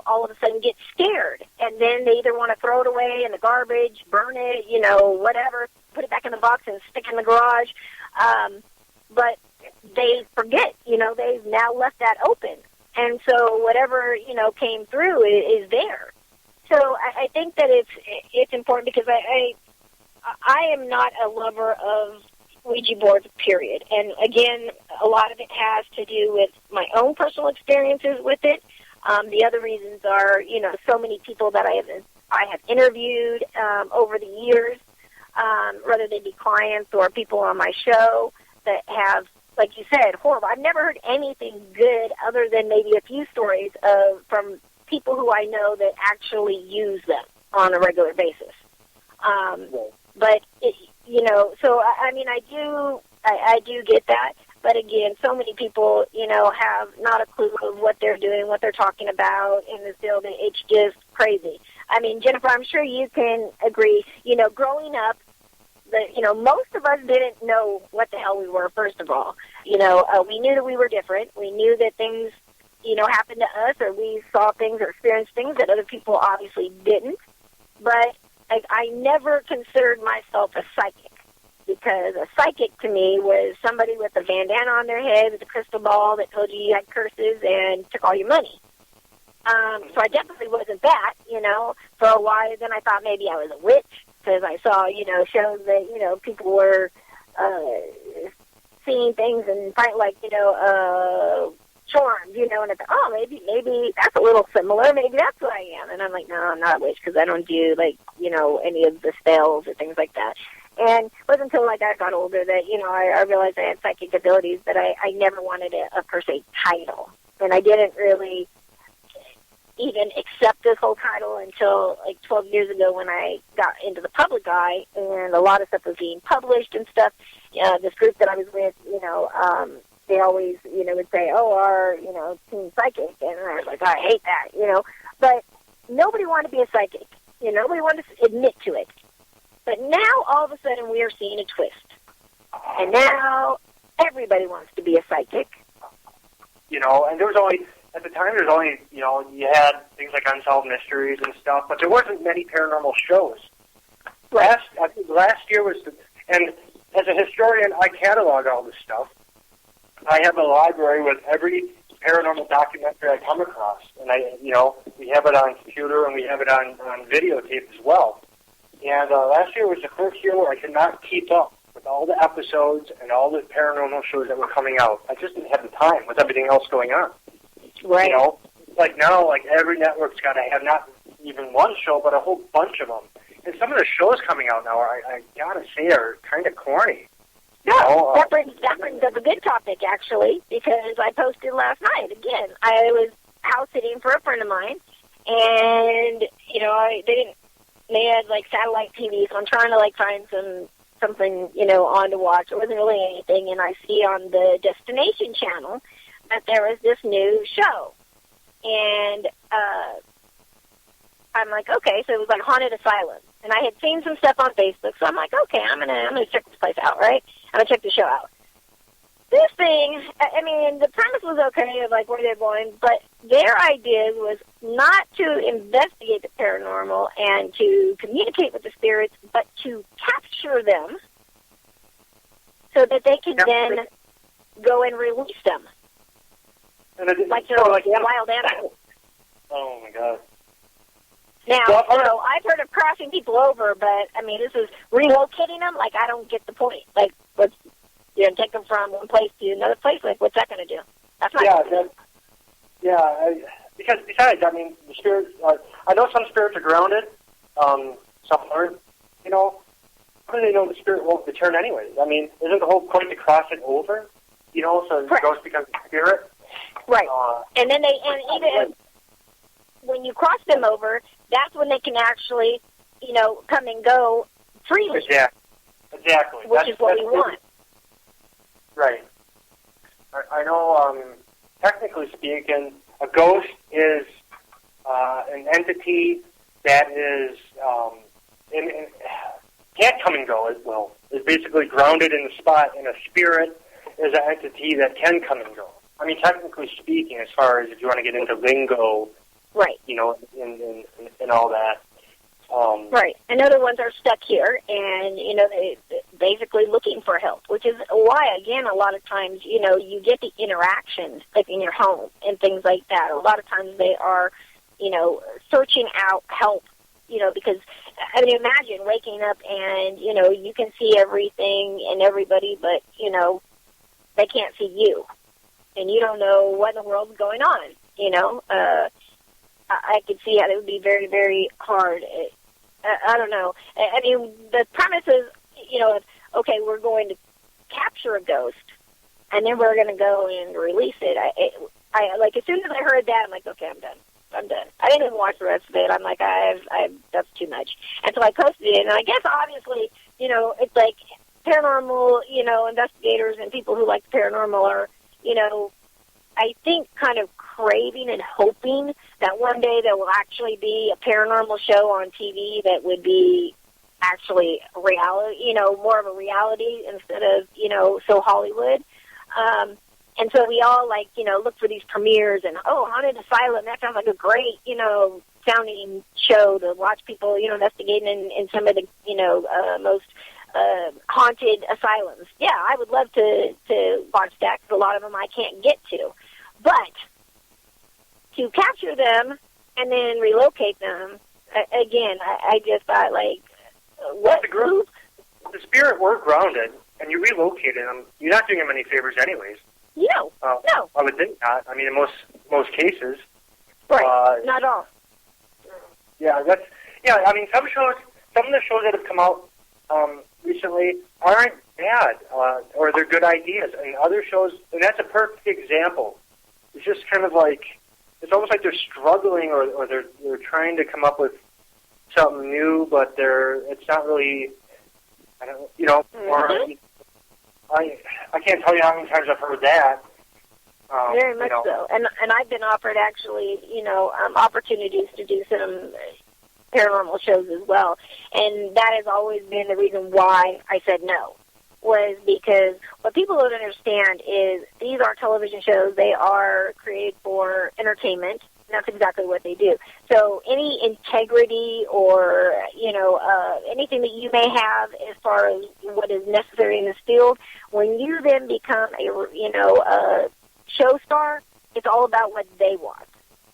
all of a sudden get scared, and then they either want to throw it away in the garbage, burn it, whatever, put it back in the box and stick it in the garage. But they forget, they've now left that open. And so whatever, came through is there. So I think that it's important because I am not a lover of Ouija boards, period. And again, a lot of it has to do with my own personal experiences with it. The other reasons are, so many people that I have interviewed over the years, whether they be clients or people on my show that have, like you said, horrible. I've never heard anything good other than maybe a few stories from people who I know that actually use them on a regular basis. But so I mean, I do get that. But again, so many people, have not a clue of what they're doing, what they're talking about in this field. It's just crazy. I mean, Jennifer, I'm sure you can agree. Growing up, most of us didn't know what the hell we were. First of all, we knew that we were different. We knew that things, happened to us, or we saw things or experienced things that other people obviously didn't. But I never considered myself a psychic, because a psychic to me was somebody with a bandana on their head with a crystal ball that told you had curses and took all your money. So I definitely wasn't that, for a while. Then I thought maybe I was a witch, because I saw, shows that, people were seeing things and charms, and I thought, oh, maybe that's a little similar. Maybe that's what I am. And I'm like, no, I'm not a witch, because I don't do, any of the spells or things like that. And it wasn't until I got older that, I realized I had psychic abilities, but I never wanted a per se title. And I didn't really even accept this whole title until 12 years ago when I got into the public eye, and a lot of stuff was being published and stuff. This group that I was with, they always, would say, oh, our, team psychic. And I was like, I hate that, But nobody wanted to be a psychic. Nobody wanted to admit to it. But now, all of a sudden, we are seeing a twist. And now, everybody wants to be a psychic. And there was only, at the time, you had things like Unsolved Mysteries and stuff, but there wasn't many paranormal shows. I think last year was, and as a historian, I catalog all this stuff. I have a library with every paranormal documentary I come across, and we have it on computer and we have it on videotape as well. And last year was the first year where I could not keep up with all the episodes and all the paranormal shows that were coming out. I just didn't have the time with everything else going on. Right. Now, every network's got to have not even one show, but a whole bunch of them. And some of the shows coming out now, I gotta say, are kind of corny. No, that brings up a good topic, actually, because I posted last night. Again, I was house sitting for a friend of mine, and, they had, satellite TV, so I'm trying to, find something, on to watch. It wasn't really anything, and I see on the Destination channel that there was this new show. And I'm like, okay, so it was like haunted asylum. And I had seen some stuff on Facebook, so I'm like, okay, I'm gonna check this place out, right? I'm gonna check the show out. This thing, I mean, the premise was okay of like where they're going, but their idea was not to investigate the paranormal and to communicate with the spirits, but to capture them so that they could then go and release them. And like wild animals. Oh my God. Now, I've heard of crossing people over, but I mean, this is relocating them. Like, I don't get the point. Like, what's take them from one place to another place? Like, what's that going to do? That's not. Because besides, I mean, the spirits. I know some spirits are grounded. Some aren't. How do they know the spirit won't return anyways? I mean, isn't the whole point to cross it over? So the ghost becomes a spirit. Right. And then even when you cross them over, that's when they can actually, come and go freely. Yeah, exactly. Which is what we want. Right. I know, technically speaking, a ghost is an entity that is can't come and go as well. Is basically grounded in the spot, and a spirit is an entity that can come and go. I mean, technically speaking, as far as if you want to get into lingo, right? And all that. Right. And other ones are stuck here, and they basically looking for help, which is why, again, a lot of times, you get the interactions like in your home and things like that. A lot of times they are, searching out help. Because, I mean, imagine waking up and, you can see everything and everybody, but, they can't see you. And you don't know what in the world's going on, I could see how it would be very, very hard. I don't know. I mean, the premise is, okay, we're going to capture a ghost, and then we're going to go and release it. I like, as soon as I heard that, I'm like, okay, I'm done. I didn't even watch the rest of it. I'm like, that's too much. And so I posted it, and I guess obviously, it's like paranormal, investigators and people who like the paranormal are, I think kind of craving and hoping that one day there will actually be a paranormal show on TV that would be actually reality, more of a reality instead of, so Hollywood. And so we all, look for these premieres and, Haunted Asylum, that sounds like a great, sounding show to watch people, investigating in some of the, most haunted asylums. Yeah, I would love to watch that because a lot of them I can't get to. But to capture them and then relocate them, again, I just thought, what group? The spirit were grounded, and you relocated them. You're not doing them any favors anyways. No, no. I would think not. I mean, in most cases. Right, not all. Yeah, I mean, some of the shows that have come out recently aren't bad, or they're good ideas, and other shows, and that's a perfect example. It's just kind of like, it's almost like they're struggling, or they're trying to come up with something new, but it's not really, I don't, or I can't tell you how many times I've heard that. Very much so. And I've been offered actually, opportunities to do some paranormal shows as well. And that has always been the reason why I said no, was because what people don't understand is these are television shows. They are created for entertainment. And that's exactly what they do. So any integrity or, anything that you may have as far as what is necessary in this field, when you then become a show star, it's all about what they want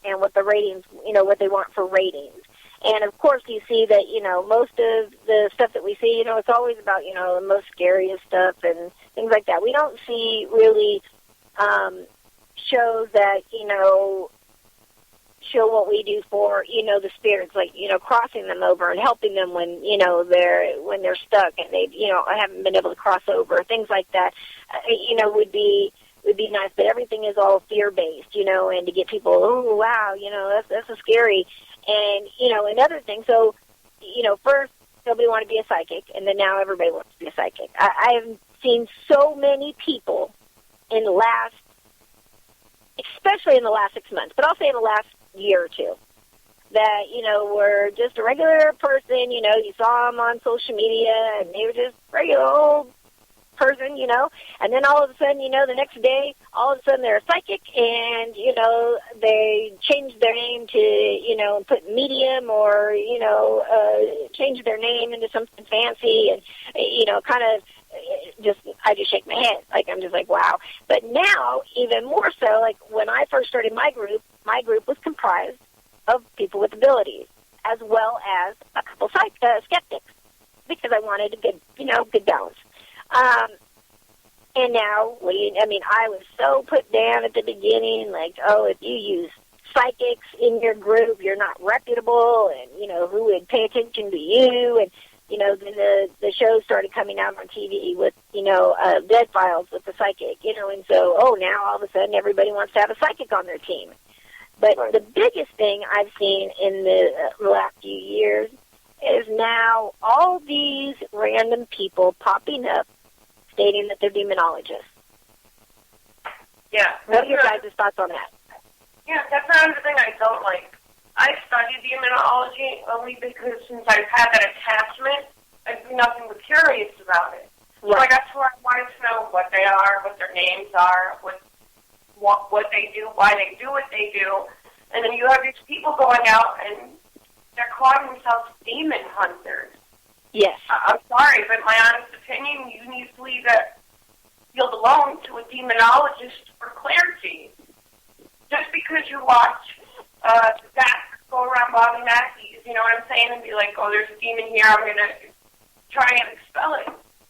and what the ratings, what they want for ratings. And, of course, you see that, most of the stuff that we see, it's always about, the most scariest stuff and things like that. We don't see really shows that, show what we do for, the spirits, like, crossing them over and helping them when, when they're stuck and they, haven't been able to cross over, things like that, would be nice. But everything is all fear-based, and to get people, oh, wow, that's so scary. And, another thing, so, first, nobody wanted to be a psychic, and then now everybody wants to be a psychic. I have seen so many people in the last especially in the last 6 months, but I'll say in the last year or two, that, were just a regular person, you saw them on social media, and they were just regular old person, and then all of a sudden, the next day, all of a sudden they're a psychic, and, they changed their name to, put medium or, change their name into something fancy, and, I just shake my head. Like, I'm just like, wow. But now, even more so, like, when I first started my group was comprised of people with abilities, as well as a couple skeptics, because I wanted a good balance. And now, I was so put down at the beginning, like, oh, if you use psychics in your group, you're not reputable, and, who would pay attention to you, and, then the shows started coming out on TV with, Dead Files with the psychic, and so, now all of a sudden everybody wants to have a psychic on their team. But the biggest thing I've seen in the last few years is now all these random people popping up stating that they're demonologists. Yeah. What are your guys' thoughts on that? Yeah, that's another thing I don't like. I studied demonology only because since I've had that attachment, I've been nothing but curious about it. Right. So that's where I wanted to know what they are, what their names are, what they do, why they do what they do. And then you have these people going out and they're calling themselves demon hunters. Yes. I'm sorry, but my honest opinion, you need to leave that field alone to a demonologist or clergy. Just because you watch Zach go around Bobby Mackey's, you know what I'm saying, and be like, oh, there's a demon here, I'm going to try and expel it,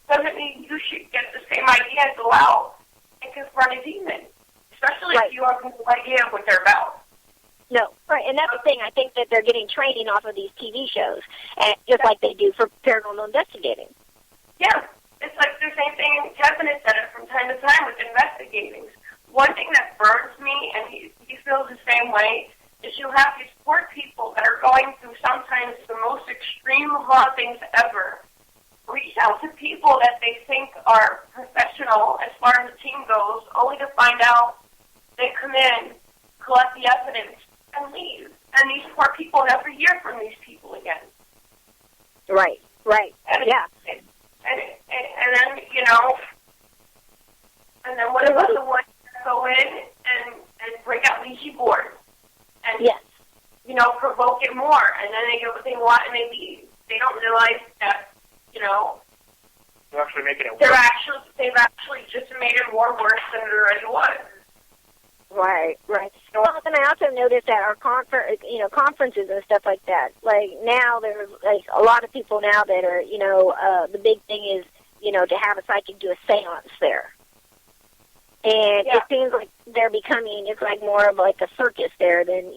doesn't mean you should get the same idea and go out and confront a demon, especially if you have no idea what they're about. No, right, and that's the thing. I think that they're getting training off of these TV shows, and just like they do for paranormal investigating. Yeah, it's like the same thing. Kevin has said it from time to time with investigating. One thing that burns me, and he feels the same way, is you have these poor people that are going through sometimes the most extreme hauntings ever. Reach out to people that they think are professional as far as the team goes, only to find out they come in, collect the evidence, and leave. And these poor people never hear from these people again. Right. And, yeah. And then, and then what about the ones that go in and break out Ouija boards? And, yes. Provoke it more. And then they get what they want and they leave. They don't realize that, they're actually making it worse. They've actually just made it more worse than it already was. Right. Well, and I also noticed that our conferences and stuff like that. Like now, there's like a lot of people now that are, the big thing is, to have a psychic do a seance there. And it seems like they're becoming, it's like more of like a circus there than,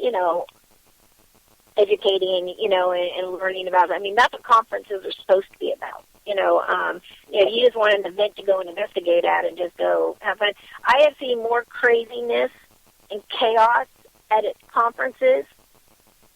educating, and learning about it. I mean, that's what conferences are supposed to be about. You just want an event to go and investigate at and just go have fun. I have seen more craziness and chaos at conferences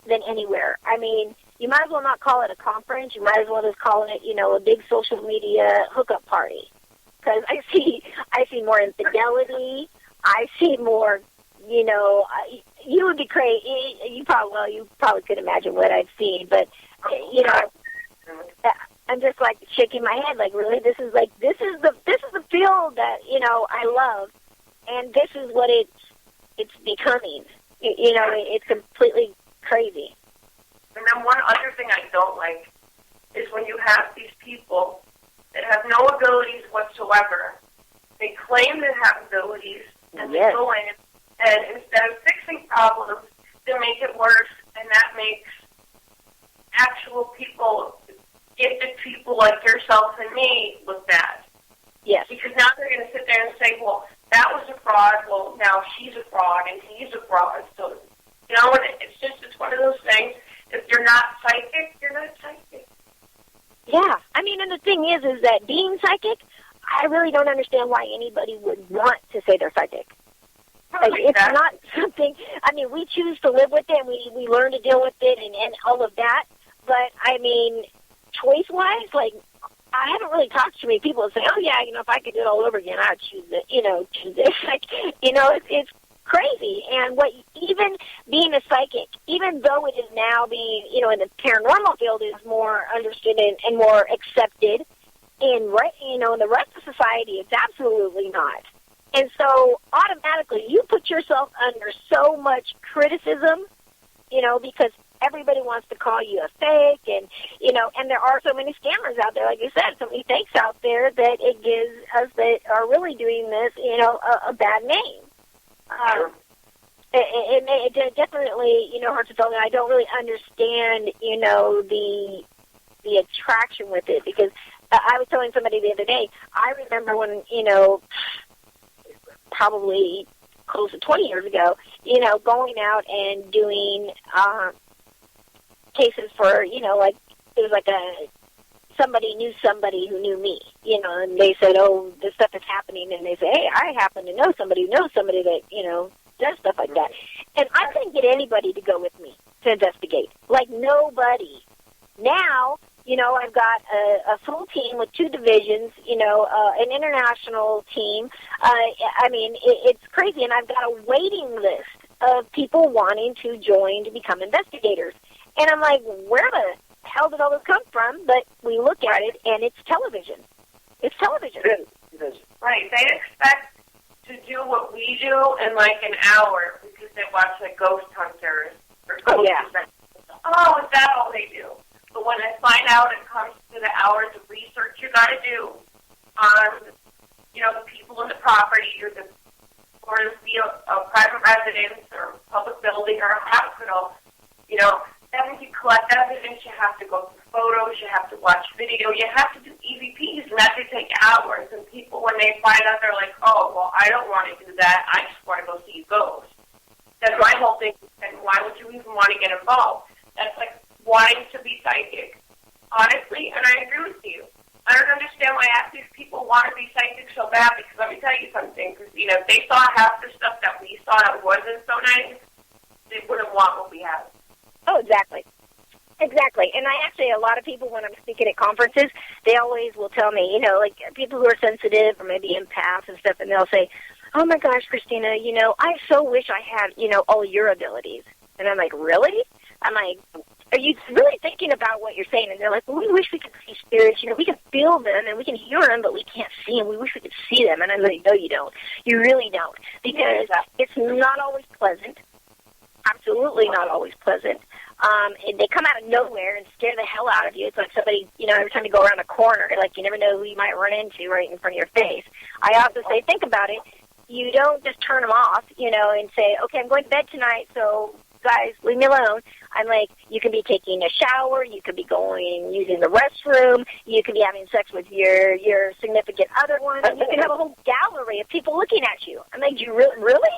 than anywhere. I mean, you might as well not call it a conference. You might as well just call it, a big social media hookup party. Because I see more infidelity. I see more, you would be crazy. You probably could imagine what I've seen, but I'm just like shaking my head, like really, this is the field that I love, and this is what it's becoming. It's completely crazy. And then one other thing I don't like is when you have these people that have no abilities whatsoever. They claim to have abilities, and they go in, and instead of fixing problems, they make it worse, and that makes actual people, gifted people like yourself and me, look bad. Yes. Because now they're going to sit there and say, well, that was a fraud, well, now she's a fraud, and he's a fraud. So, and it's one of those things. If you're not psychic, you're not psychic. Yeah. I mean, and the thing is that being psychic, I really don't understand why anybody would want to say they're psychic. Like, it's not something, I mean, we choose to live with it, and we learn to deal with it and all of that. But, I mean, choice-wise, like, I haven't really talked to many people that say, oh, yeah, if I could do it all over again, I'd choose it, choose it. Like, crazy. And what even being a psychic, even though it is now being, in the paranormal field is more understood and more accepted, in the rest of society, it's absolutely not. And so automatically you put yourself under so much criticism, because everybody wants to call you a fake, and there are so many scammers out there, like you said, so many fakes out there that it gives us that are really doing this, a bad name. Sure. It definitely, hurts to tell that I don't really understand, the attraction with it, because I was telling somebody the other day, I remember when, probably close to 20 years ago, going out and doing cases for, like, it was like somebody knew somebody who knew me, and they said, oh, this stuff is happening, and they say, hey, I happen to know somebody who knows somebody that, does stuff like that. And I couldn't get anybody to go with me to investigate, like nobody. Now, I've got a full team with 2 divisions, an international team. It's crazy, and I've got a waiting list of people wanting to join to become investigators. And I'm like, where the hell did all this come from? But we look at it, and it's television. It's television. It is. Right. They expect to do what we do in like an hour because they watch like Ghost Hunters or Ghost Hunters. Oh, is that all they do? But when I find out it comes to the hours of research you got to do on, the people in the property or the private residence or public building or a hospital, then when you collect evidence, you have to go through photos, you have to watch video, you have to do EVPs, and that could take hours. And people, when they find out, they're like, oh, well, I don't want to do that. I just want to go see ghosts. That's my whole thing. And why would you even want to get involved? That's like wanting to be psychic. Honestly, and I agree with you. I don't understand why these people want to be psychic so bad, because let me tell you something, Christina, if they saw half the stuff that we saw that wasn't so nice, they wouldn't want what we have. Oh, exactly. Exactly. And a lot of people, when I'm speaking at conferences, they always will tell me, like people who are sensitive or maybe empaths and stuff, and they'll say, oh my gosh, Christina, I so wish I had, all your abilities. And I'm like, really? I'm like, are you really thinking about what you're saying? And they're like, well, we wish we could see spirits. We can feel them and we can hear them, but we can't see them. We wish we could see them. And I'm like, no, you don't. You really don't. Because it's not always pleasant. Absolutely not always pleasant. And they come out of nowhere and scare the hell out of you. It's like somebody, every time you go around a corner, like you never know who you might run into right in front of your face. I also say, think about it. You don't just turn them off, and say, okay, I'm going to bed tonight, so guys, leave me alone. I'm like, you could be taking a shower, you could be using the restroom, you could be having sex with your significant other one, and you can have a whole gallery of people looking at you. I'm like, you really?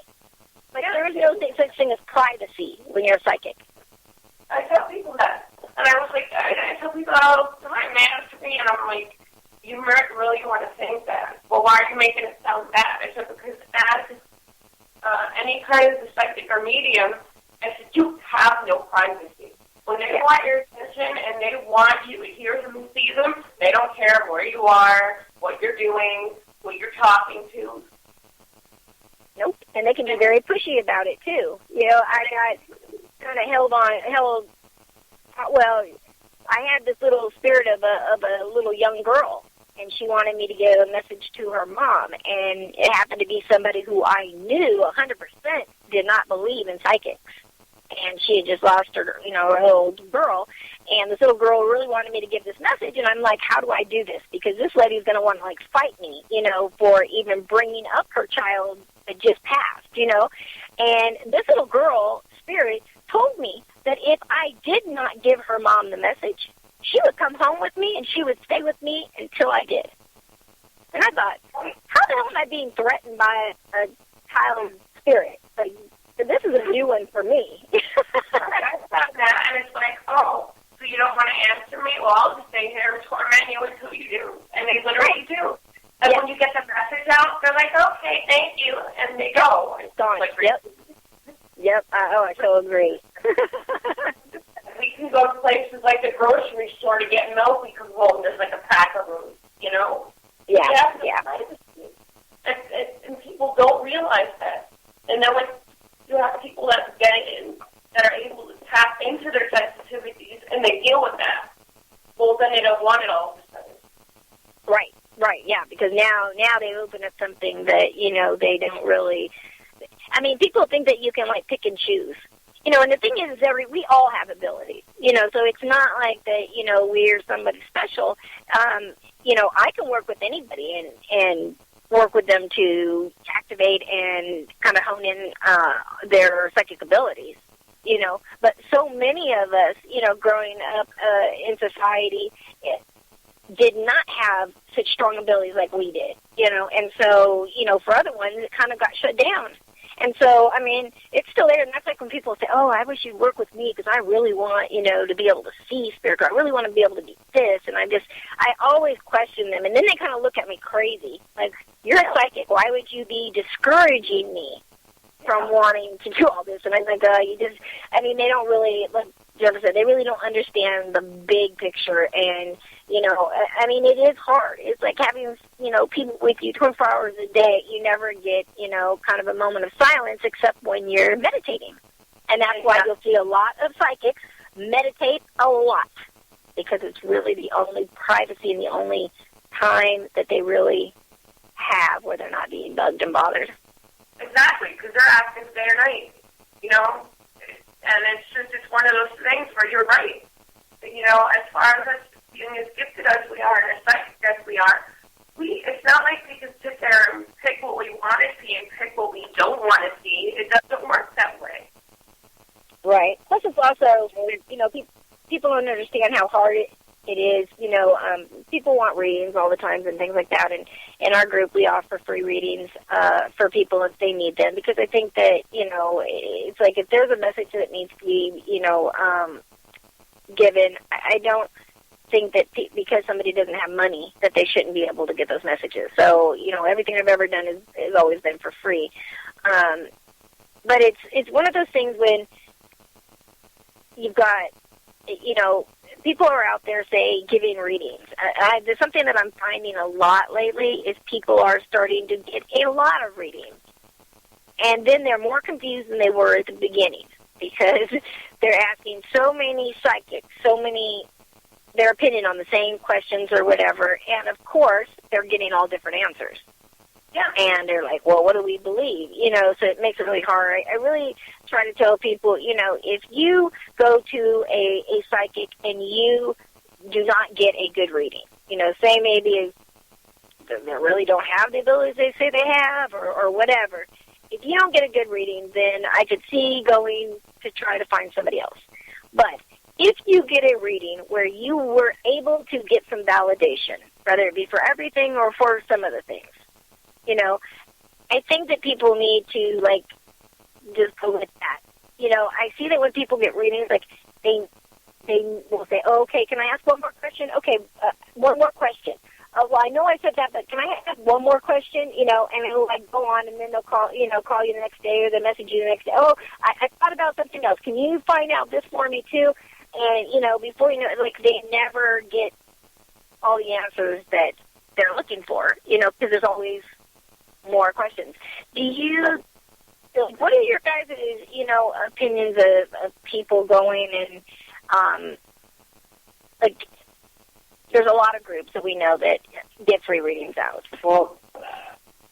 Like, there is no such thing as privacy when you're a psychic. I tell people that. And I was like, I tell people all the time, man, to me, and I'm like, you really want to think that. Well, why are you making it sound bad? I said, because as any kind of psychic or medium, I said, you have no privacy. When they want your attention and they want you to hear them and see them, they don't care where you are, what you're doing, who you're talking to. Nope. And they can be very pushy about it, too. I got kind of I had this little spirit of a little young girl, and she wanted me to give a message to her mom, and it happened to be somebody who I knew 100% did not believe in psychics. And she had just lost her, her little girl, and this little girl really wanted me to give this message, and I'm like, how do I do this? Because this lady's going to want to, fight me, for even bringing up her child that just passed, And this little girl, spirit, told me that if I did not give her mom the message, she would come home with me, and she would stay with me until I did. And I thought, how the hell am I being threatened by a child's spirit? Like, this is a new one for me. I thought that, and it's like, oh, so you don't want to answer me? Well, I'll just stay here and torment you until you do. And they literally do. And when you get the message out, they're like, okay, thank you, and they go. It's gone. Yep. I so agree. We can go to places like the grocery store to get milk. We can roll. There's like a pack of them, Yeah. And people don't realize that. And then when you have people that get in, that are able to tap into their sensitivities, and they deal with that, well, then they don't want it all of a sudden. Right, yeah, because now they open up something that, you know, they don't really, I mean, people think that you can, like, pick and choose. You know, and the thing is, we all have abilities, you know, so it's not like that, you know, we're somebody special. You know, I can work with anybody and work with them to activate and kind of hone in their psychic abilities, you know. But so many of us, you know, growing up in society, did not have such strong abilities like we did, you know. And so, you know, for other ones, it kind of got shut down. And so, I mean, it's still there, and that's like when people say, oh, I wish you'd work with me because I really want, you know, to be able to see spirit, or I really want to be able to do this, and I always question them, and then they kind of look at me crazy, like, you're a psychic, why would you be discouraging me from wanting to do all this? And I'm like, they don't really, like Jennifer said, they really don't understand the big picture, and, you know, I mean, it is hard. It's like having, you know, people with you 24 hours a day. You never get, you know, kind of a moment of silence except when you're meditating. And that's why you'll see a lot of psychics meditate a lot, because it's really the only privacy and the only time that they really have where they're not being bugged and bothered. Exactly, because they're active day or night, you know? And it's one of those things where you're right. You know, as far as us being as gifted as we are and as psychic as we are, it's not like we can sit there and pick what we want to see and pick what we don't want to see. It doesn't work that way. Right. Plus, it's also, you know, people don't understand how hard it is. You know, people want readings all the time and things like that. And in our group, we offer free readings for people if they need them, because I think that, you know, it's like if there's a message that needs to be, you know, given, I don't think that because somebody doesn't have money that they shouldn't be able to get those messages. So, you know, everything I've ever done has always been for free. But it's one of those things when you've got, you know, people are out there, say, giving readings. There's something that I'm finding a lot lately is people are starting to get a lot of readings. And then they're more confused than they were at the beginning, because they're asking so many psychics, their opinion on the same questions or whatever, and of course, they're getting all different answers. Yeah. And they're like, well, what do we believe? You know, so it makes it really hard. I really try to tell people, you know, if you go to a psychic and you do not get a good reading, you know, say maybe they really don't have the abilities they say they have or whatever, if you don't get a good reading, then I could see going to try to find somebody else. But if you get a reading where you were able to get some validation, whether it be for everything or for some of the things, you know, I think that people need to, like, just go with that. You know, I see that when people get readings, like, they will say, oh, okay, can I ask one more question? Okay, one more question. Well, I know I said that, but can I ask one more question? You know, and it'll, like, go on, and then they'll call you the next day, or they'll message you the next day. Oh, I thought about something else. Can you find out this for me, too? And, you know, before you know it, like, they never get all the answers that they're looking for, you know, because there's always more questions. What are your guys' you know, opinions of people going and, like, there's a lot of groups that we know that get free readings out. Well,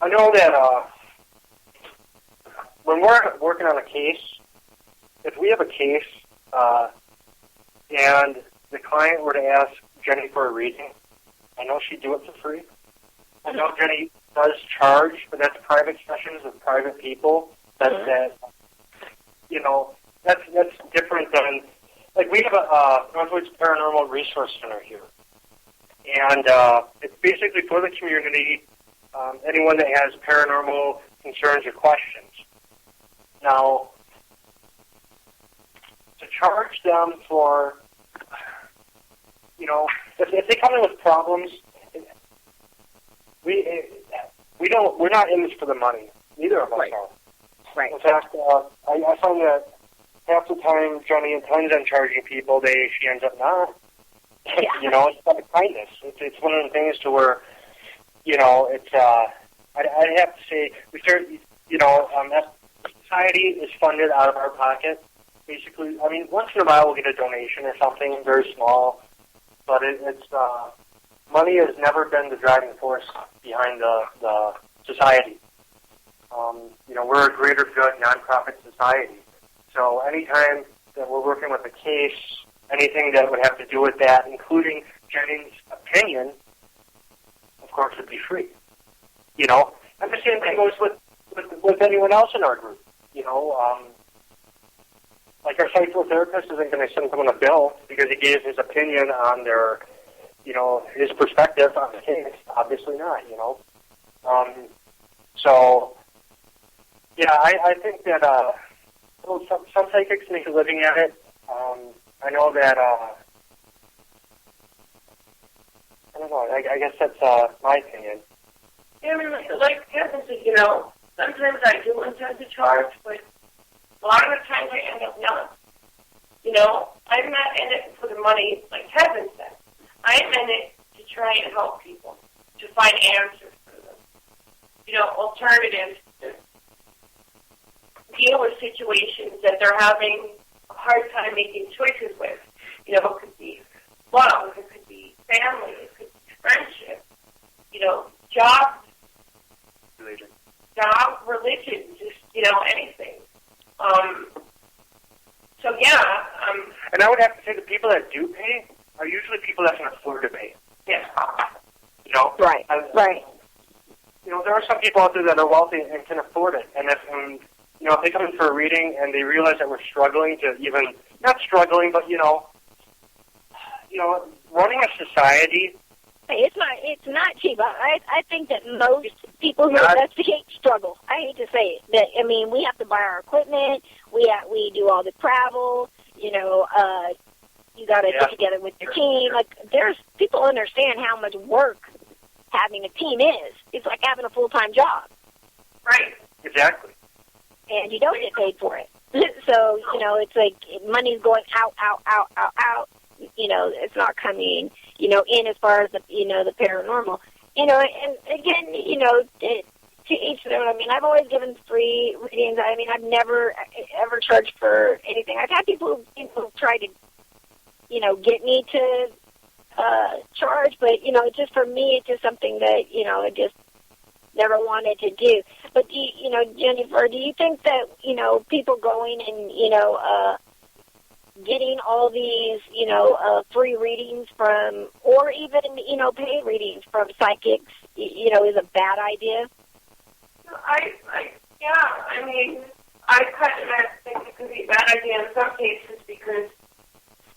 I know that when we're working on a case, if we have a case and the client were to ask Jenny for a reading, I know she'd do it for free. I know Jenny does charge, but that's private sessions with private people. That you know, that's different than, like, we have a Northwoods Paranormal Resource Center here, and it's basically for the community, anyone that has paranormal concerns or questions. Now, to charge them for, you know, if they come in with problems, we're not in this for the money. Neither of us are. Right. In fact, I find that half the time Johnny intends on charging people, she ends up not. Yeah. You know, it's out of kindness. It's one of the things to where, you know, it's I'd have to say we start, you know, society is funded out of our pocket. Basically, I mean, once in a while we'll get a donation or something very small, but it's money has never been the driving force behind the society. We're a greater good nonprofit society. So anytime that we're working with a case, anything that would have to do with that, including Jennings' opinion, of course, would be free. And the same thing goes with anyone else in our group. Like our psychotherapist isn't going to send someone a bill because he gave his opinion on their, his perspective on the case. Obviously not, So, yeah, I think that some psychics make a living at it. I know that, I don't know, I guess that's my opinion. Yeah, I mean, like Kevin said, sometimes I do intend to charge, but a lot of the times I end up not. I'm not in it for the money, like Kevin said. I'm in it to try and help people, to find answers for them. Alternatives to deal with situations that they're having a hard time making choices with. It could be love, it could be family, it could be friendship, job, religion, just, anything. So, yeah. And I would have to say the people that do pay are usually people that can afford to pay. Yeah. Right, right. There are some people out there that are wealthy and can afford it. And if they come in for a reading and they realize that we're struggling to even, not struggling, but, running a society. It's not cheap. I think that most people who investigate struggle. I hate to say it. We have to buy our equipment. We do all the travel. You got to get together with your team. Like, there's people understand how much work having a team is. It's like having a full-time job. Right. Exactly. And you don't get paid for it. So, it's like money's going out. It's not coming, in as far as the paranormal. And again, to each their own. I've always given free readings. I've never ever charged for anything. I've had people try to, get me to charge, but it's just for me. It's just something that I just never wanted to do. But Jennifer, do you think that people going and getting all these free readings from, or even paid readings from psychics, is a bad idea? I kind of think it could be a bad idea in some cases because,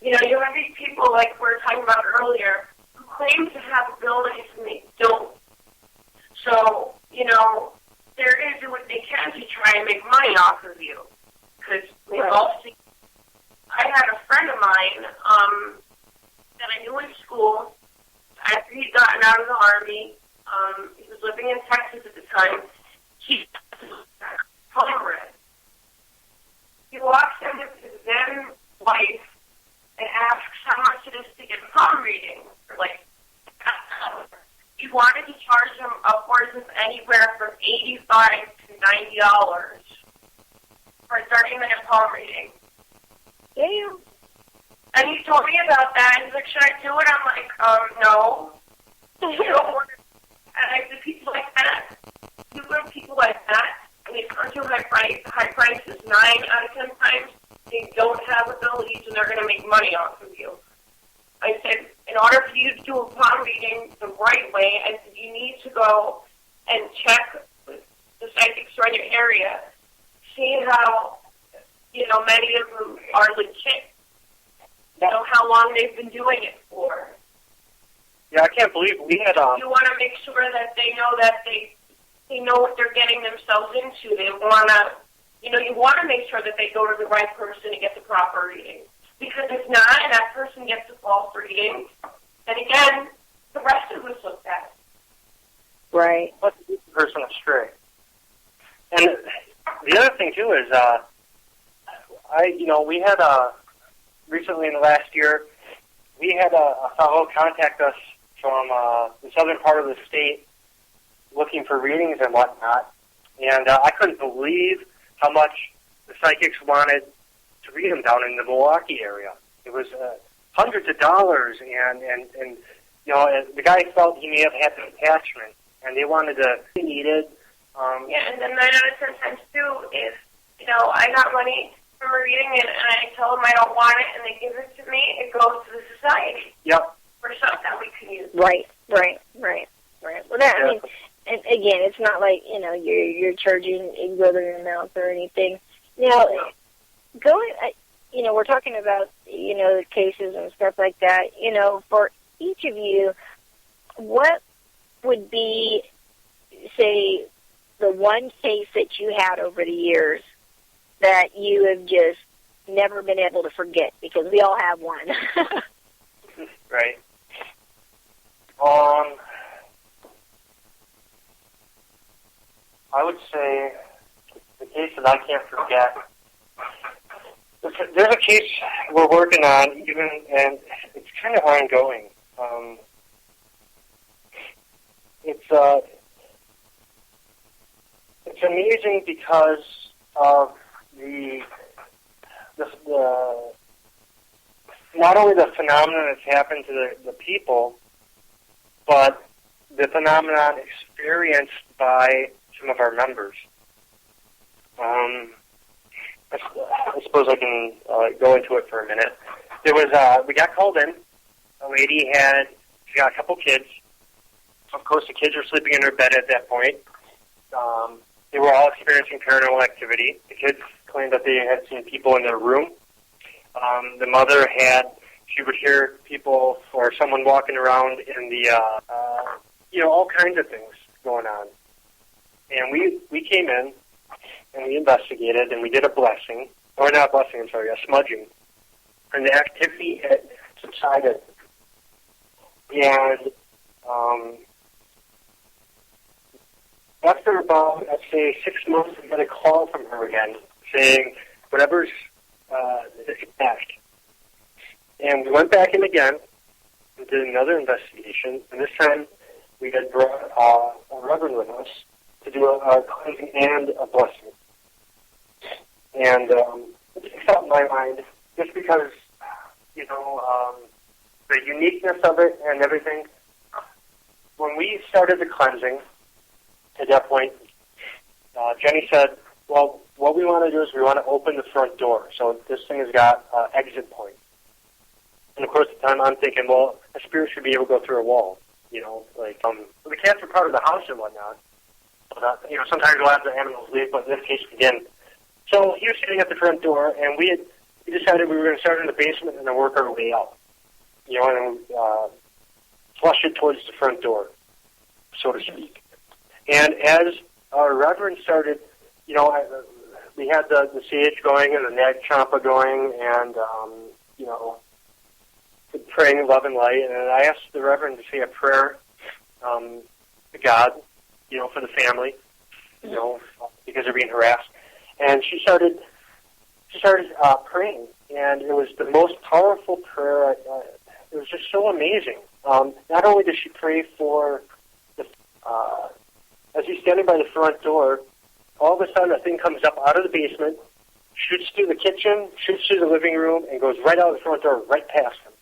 you have these people like we were talking about earlier who claim to have abilities and they don't. So, they're going to do what they can to try and make money off of you. Because we've all seen. I had a friend of mine that I knew in school after he'd gotten out of the Army. He was living in Texas at the time. He was homebred. He walks in with his then wife and asks how much it is to get a palm reading. He wanted to charge them upwards of anywhere from $85 to $90 for a 30-minute palm reading. Damn. And he told me about that, and he's like, should I do it? I'm like, no. You don't want to. And I said, people like that, you want people like that, and they charge you high prices 9 out of 10 times, they don't have abilities, and they're going to make money off of you. I said, in order for you to do a palm reading the right way, I said, you need to go and check with the psychics around your area, see how, many of them are legit. How long they've been doing it for. Yeah, I can't believe we had You want to make sure that they know what they're getting themselves into. They want to, you want to make sure that they go to the right person and get the proper reading. Because if not, and that person gets a false reading, then again, the rest of us look bad. Right. Let's keep the person astray. And the other thing too is, we had recently in the last year, we had a fellow contact us from the southern part of the state looking for readings and whatnot. And I couldn't believe how much the psychics wanted to read them down in the Milwaukee area. It was hundreds of dollars, and you know, the guy felt he may have had an attachment, and they wanted to be needed. Yeah, and then 9 out of 10 times too, if you know I got money from a reading and I tell them I don't want it, and they give it to me, it goes to the society. Yep. For stuff that we can use. Right. Well, that, I mean, and again, it's not like, you know, you're charging exorbitant amounts or anything. Now, you know, we're talking about, you know, the cases and stuff like that. You know, for each of you, what would be, say, the one case that you had over the years that you have just never been able to forget? Because we all have one. Right. I would say the case that I can't forget. There's a case we're working on, and it's kind of ongoing. It's amazing because of the not only the phenomenon that's happened to the people, but the phenomenon experienced by some of our members. I suppose I can go into it for a minute. There was we got called in. A lady she got a couple kids. Of course, the kids were sleeping in their bed at that point. They were all experiencing paranormal activity. The kids claimed that they had seen people in their room. The mother she would hear people or someone walking around in the, you know, all kinds of things going on. And we came in and we investigated and we did a blessing, or not a blessing, I'm sorry, a smudging. And the activity had subsided. And after about, I'd say, 6 months, we got a call from her again saying, whatever's back. And we went back in again and did another investigation. And this time we had brought a reverend with us to do a cleansing and a blessing. And it sticks out in my mind just because, you know, the uniqueness of it and everything. When we started the cleansing, at that point, Jenny said, well, what we want to do is we want to open the front door. So this thing has got an exit point. And of course, at the time I'm thinking, well, a spirit should be able to go through a wall. You know, like, the cats are part of the house and whatnot. But, you know, sometimes we'll have the animals leave, but in this case we didn't. So he was sitting at the front door, and we decided we were going to start in the basement and then work our way out. You know, and then flush it towards the front door, so to speak. And as our reverend started, you know, we had the sage going and the nag champa going, and, you know, praying love and light. And I asked the reverend to say a prayer to God, you know, for the family, you know, because they're being harassed. And she started praying, and it was the most powerful prayer. It was just so amazing. Not only did she pray for as he's standing by the front door, all of a sudden a thing comes up out of the basement, shoots through the kitchen, shoots through the living room, and goes right out the front door, right past him.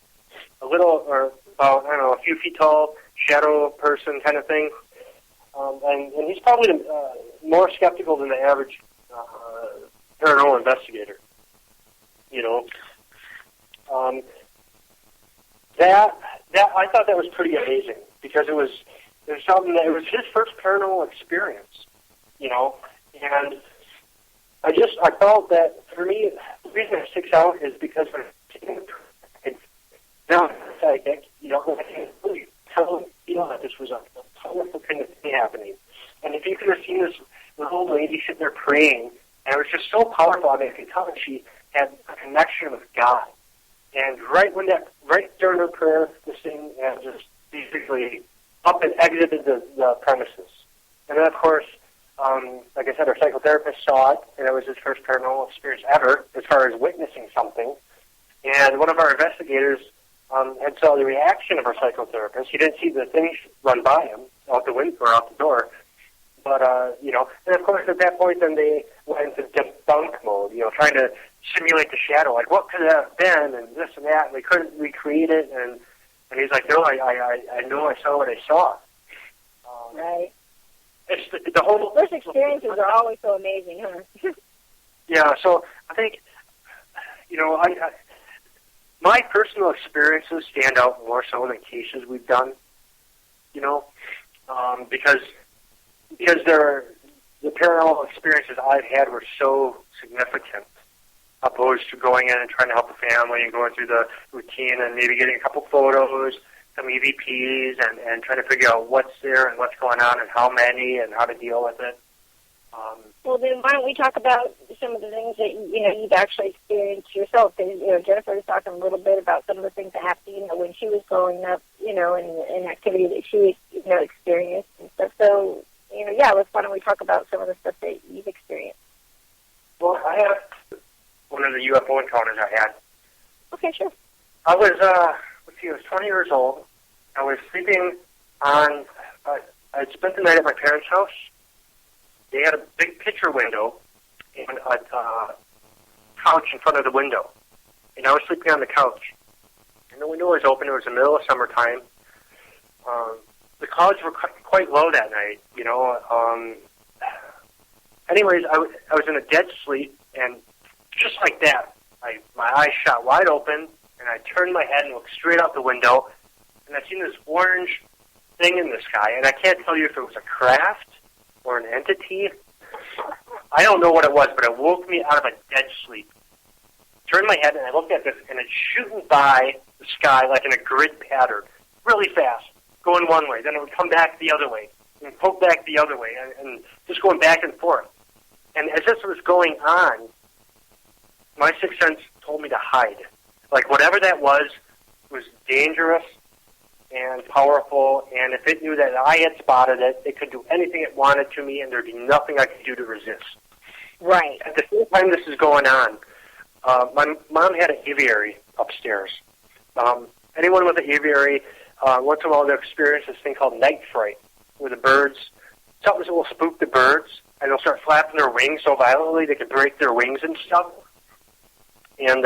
A little, or about, I don't know, a few feet tall, shadow person kind of thing. And he's probably more skeptical than the average paranormal investigator. You know, that I thought that was pretty amazing because it was something that it was his first paranormal experience. You know, and I felt that for me the reason it sticks out is because when it's not psychic, you know, I can't really feel that this was a powerful kind of thing happening. And if you could have seen this old lady sitting there praying, and it was just so powerful. I mean, I could tell that she had a connection with God. And right during her prayer, this thing just basically up and exited the premises. And then, of course, like I said, our psychotherapist saw it, and it was his first paranormal experience ever as far as witnessing something. And one of our investigators had saw the reaction of our psychotherapist. He didn't see the things run by him out the window or out the door, But, and of course at that point then they went into debunk mode, trying to simulate the shadow, like what could it have been and this and that, and they couldn't recreate it, and he's like, no, I know I saw what I saw. Right. It's the whole... First experiences are always so amazing, huh? Yeah, so I think, my personal experiences stand out more so than cases we've done, because the paranormal experiences I've had were so significant, opposed to going in and trying to help a family and going through the routine and maybe getting a couple photos, some EVPs, and trying to figure out what's there and what's going on and how many and how to deal with it. Well, then why don't we talk about some of the things that, you've actually experienced yourself? Because, Jennifer was talking a little bit about some of the things that happened, when she was growing up, in activity that she, experienced and stuff. So, why don't we talk about some of the stuff that you've experienced? Well, I have one of the UFO encounters I had. Okay, sure. I was, I was 20 years old. I was sleeping on, I'd spent the night at my parents' house. They had a big picture window and a couch in front of the window. And I was sleeping on the couch. And the window was open. It was the middle of summertime. The clouds were quite low that night, Anyways, I was in a dead sleep, and just like that, my eyes shot wide open, and I turned my head and looked straight out the window, and I seen this orange thing in the sky, and I can't tell you if it was a craft or an entity. I don't know what it was, but it woke me out of a dead sleep. Turned my head, and I looked at this, and it's shooting by the sky like in a grid pattern, really fast, going one way. Then it would come back the other way, and poke back the other way, and just going back and forth. And as this was going on, my sixth sense told me to hide. Like whatever that was dangerous and powerful, and if it knew that I had spotted it, it could do anything it wanted to me, and there'd be nothing I could do to resist. Right. At the same time this is going on, my mom had an aviary upstairs. Anyone with an aviary, once in a while they'll experience this thing called night fright, where the birds, something will spook the birds, and they'll start flapping their wings so violently they could break their wings and stuff. And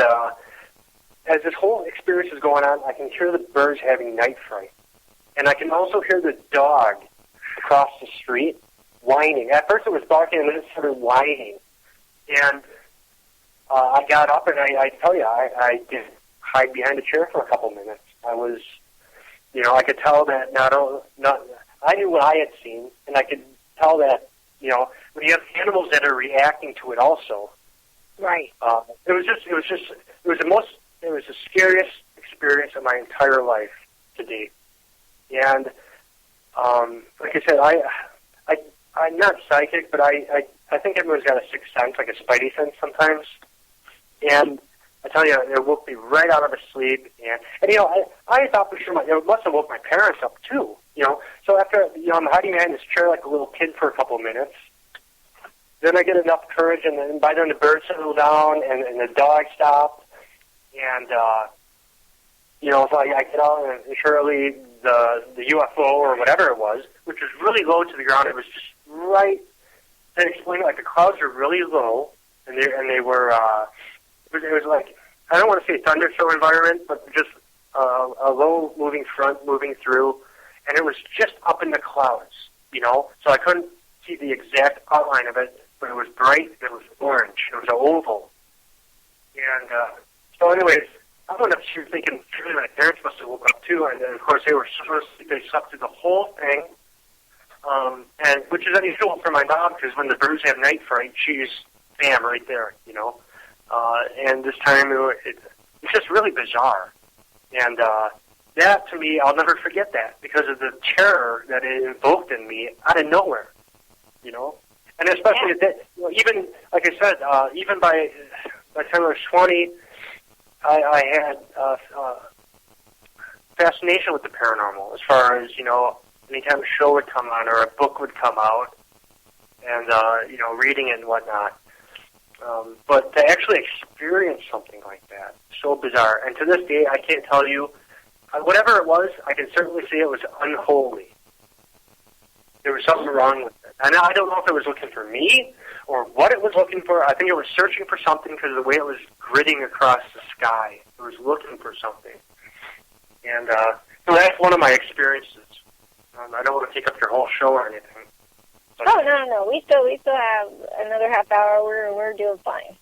as this whole experience is going on, I can hear the birds having night fright. And I can also hear the dog across the street whining. At first it was barking, and then it started whining. And I got up, and I tell you, I did hide behind a chair for a couple minutes. I was, I could tell that I knew what I had seen, and I could tell that, when you have animals that are reacting to it also. Right. It was the scariest experience of my entire life to date. And like I said, I'm not psychic, but I think everyone's got a sixth sense, like a spidey sense sometimes. And I tell you, it woke me right out of a sleep. And I thought for sure it must have woke my parents up too. So after I'm hiding behind this chair like a little kid for a couple of minutes. Then I get enough courage, and then by then the birds settle down, and the dog stopped, and so I get out, and surely the UFO or whatever it was, which was really low to the ground, it was just right. To explain it, like the clouds were really low, and they were. It was like, I don't want to say thunder show environment, but just a low moving front moving through, and it was just up in the clouds, so I couldn't see the exact outline of it. But it was bright, it was orange, it was an oval. And so anyways, I went upstairs thinking, surely my parents must have woke up too, and then of course they were so asleep, they slept through the whole thing, and which is unusual for my mom, because when the birds have night fright, she's bam, right there, and this time it's just really bizarre. And that, to me, I'll never forget that, because of the terror that it invoked in me out of nowhere, And especially, even, like I said, even by the time I was 20, I had fascination with the paranormal, as far as, anytime a show would come on or a book would come out, and, reading it and whatnot. But to actually experience something like that, so bizarre. And to this day, I can't tell you, whatever it was, I can certainly say it was unholy. There was something wrong with it. And I don't know if it was looking for me or what it was looking for. I think it was searching for something because of the way it was gritting across the sky. It was looking for something. And so that's one of my experiences. I don't want to take up your whole show or anything. But Oh, no. We still have another half hour. We're doing fine.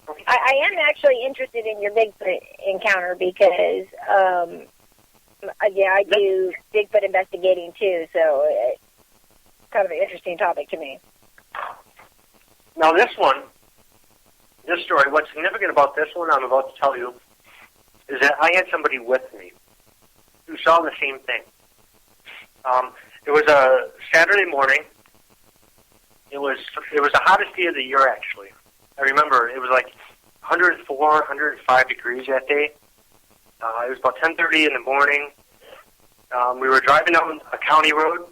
okay. I am actually interested in your Bigfoot encounter because, I do Bigfoot investigating too, so it's kind of an interesting topic to me. Now this story, what's significant about this one I'm about to tell you is that I had somebody with me who saw the same thing. It was a Saturday morning. It was the hottest day of the year, actually. I remember it was like 104, 105 degrees that day. It was about 10:30 in the morning. We were driving down a county road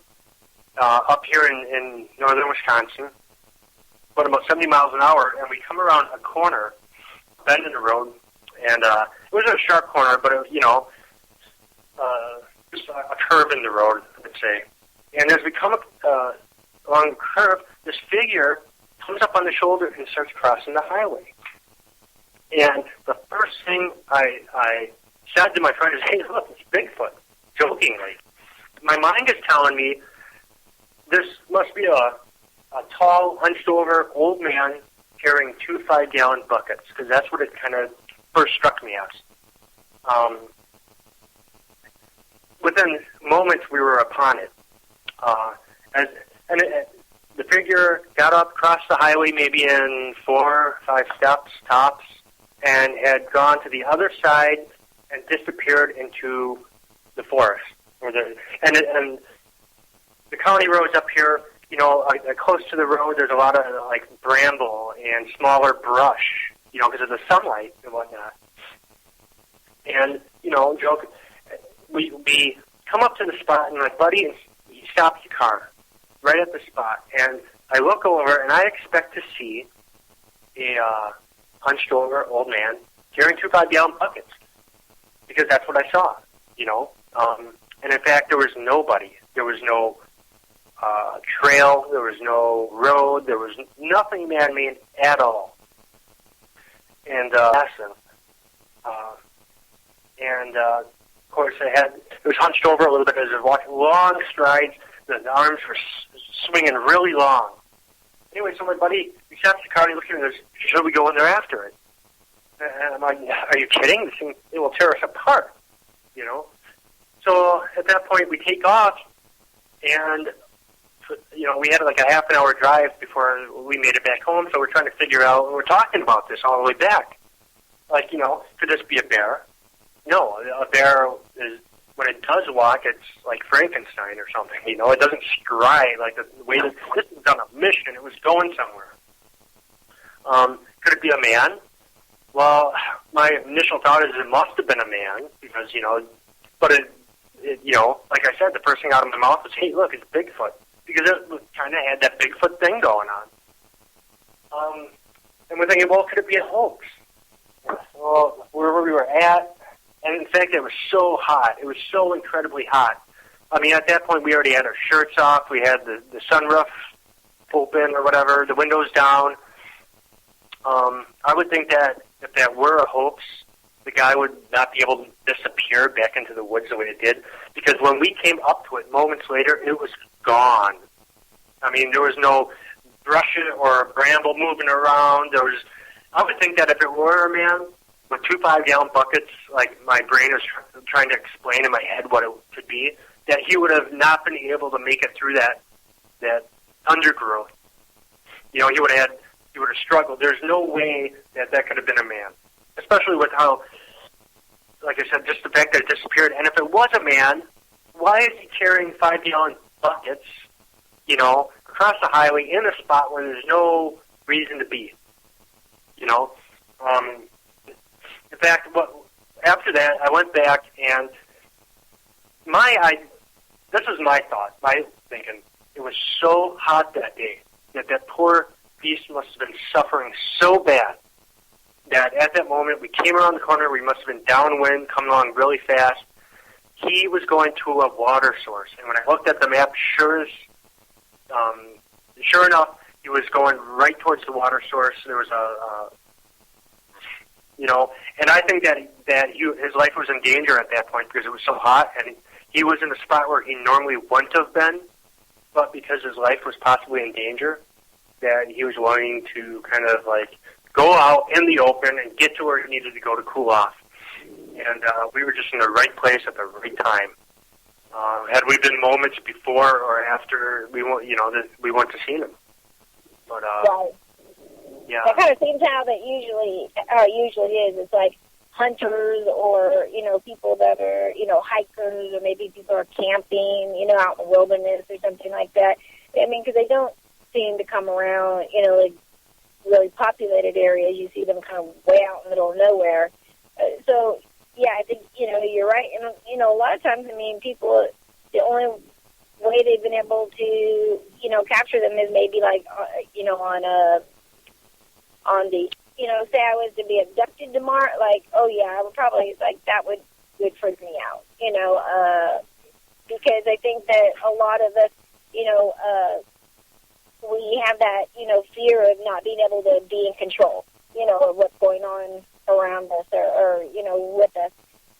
up here in northern Wisconsin, but about 70 miles an hour, and we come around a corner, bend in the road, and it wasn't a sharp corner, but it was, just a curve in the road, I'd say. And as we come up along the curve, this figure comes up on the shoulder and starts crossing the highway. And the first thing I said to my friend is, "Hey, look, it's Bigfoot," jokingly. My mind is telling me this must be a tall, hunched-over old man carrying 2 5-gallon buckets, because that's what it kind of first struck me as. Within moments, we were upon it. The figure got up, crossed the highway maybe in 4 or 5 steps, tops, and had gone to the other side and disappeared into the forest. And the county roads up here, close to the road, there's a lot of like bramble and smaller brush, because of the sunlight and whatnot. And we come up to the spot, and my buddy, he stopped the car right at the spot, and I look over, and I expect to see a hunched over old man carrying 2 5-gallon buckets, because that's what I saw, and in fact, there was nobody. There was no trail. There was no road. There was nothing man-made at all. And of course, it was hunched over a little bit as it was walking long strides. The arms were swinging really long. Anyway, so my buddy, he stops the car and he looks at me and goes, "Should we go in there after it?" And I'm like, "Are you kidding? This thing, it will tear us apart, So at that point, we take off, and we had like a half an hour drive before we made it back home. So we're trying to figure out, and we're talking about this all the way back. Like, could this be a bear? No, a bear is, when it does walk, it's like Frankenstein or something. It doesn't stride like the way that this was on a mission. It was going somewhere. Could it be a man? Well, my initial thought is it must have been a man because but it like I said, the first thing out of my mouth was, "Hey, look, it's Bigfoot," because it kind of had that Bigfoot thing going on. And we're thinking, well, could it be a hoax? Well, wherever we were at, and in fact, it was so hot. It was so incredibly hot. I mean, at that point, we already had our shirts off. We had the sunroof open or whatever, the windows down. I would think that if that were a hoax, the guy would not be able to disappear back into the woods the way it did, because when we came up to it moments later, it was gone. I mean, there was no brush or bramble moving around. I would think that if it were a man with 2 5-gallon buckets, like my brain was trying to explain in my head what it could be, that he would have not been able to make it through that undergrowth. He would have struggled. There's no way that could have been a man, especially with how, like I said, just the fact that it disappeared. And if it was a man, why is he carrying 5-gallon buckets, across the highway in a spot where there's no reason to be? In fact, after that, I went back and this was my thought, my thinking. It was so hot that day that poor beast must have been suffering so bad that at that moment we came around the corner, we must have been downwind, coming along really fast. He was going to a water source, and when I looked at the map, sure as Sure enough, he was going right towards the water source. There was and I think that his life was in danger at that point because it was so hot, and he was in a spot where he normally wouldn't have been, but because his life was possibly in danger, that he was wanting to kind of like go out in the open and get to where he needed to go to cool off. And we were just in the right place at the right time. Had we been moments before or after, we wouldn't have seen him. But right. Yeah, that kind of seems how it usually is. It's like hunters or people that are hikers, or maybe people are camping out in the wilderness or something like that. I mean, because they don't seem to come around like really populated areas. You see them kind of way out in the middle of nowhere. So yeah, I think you're right. And a lot of times, I mean, people, the only way they've been able to capture them is maybe like on the say I was to be abducted tomorrow, like, oh yeah, I would probably, like, that would freak me out, because I think that a lot of us, we have that, fear of not being able to be in control, of what's going on around us or with us.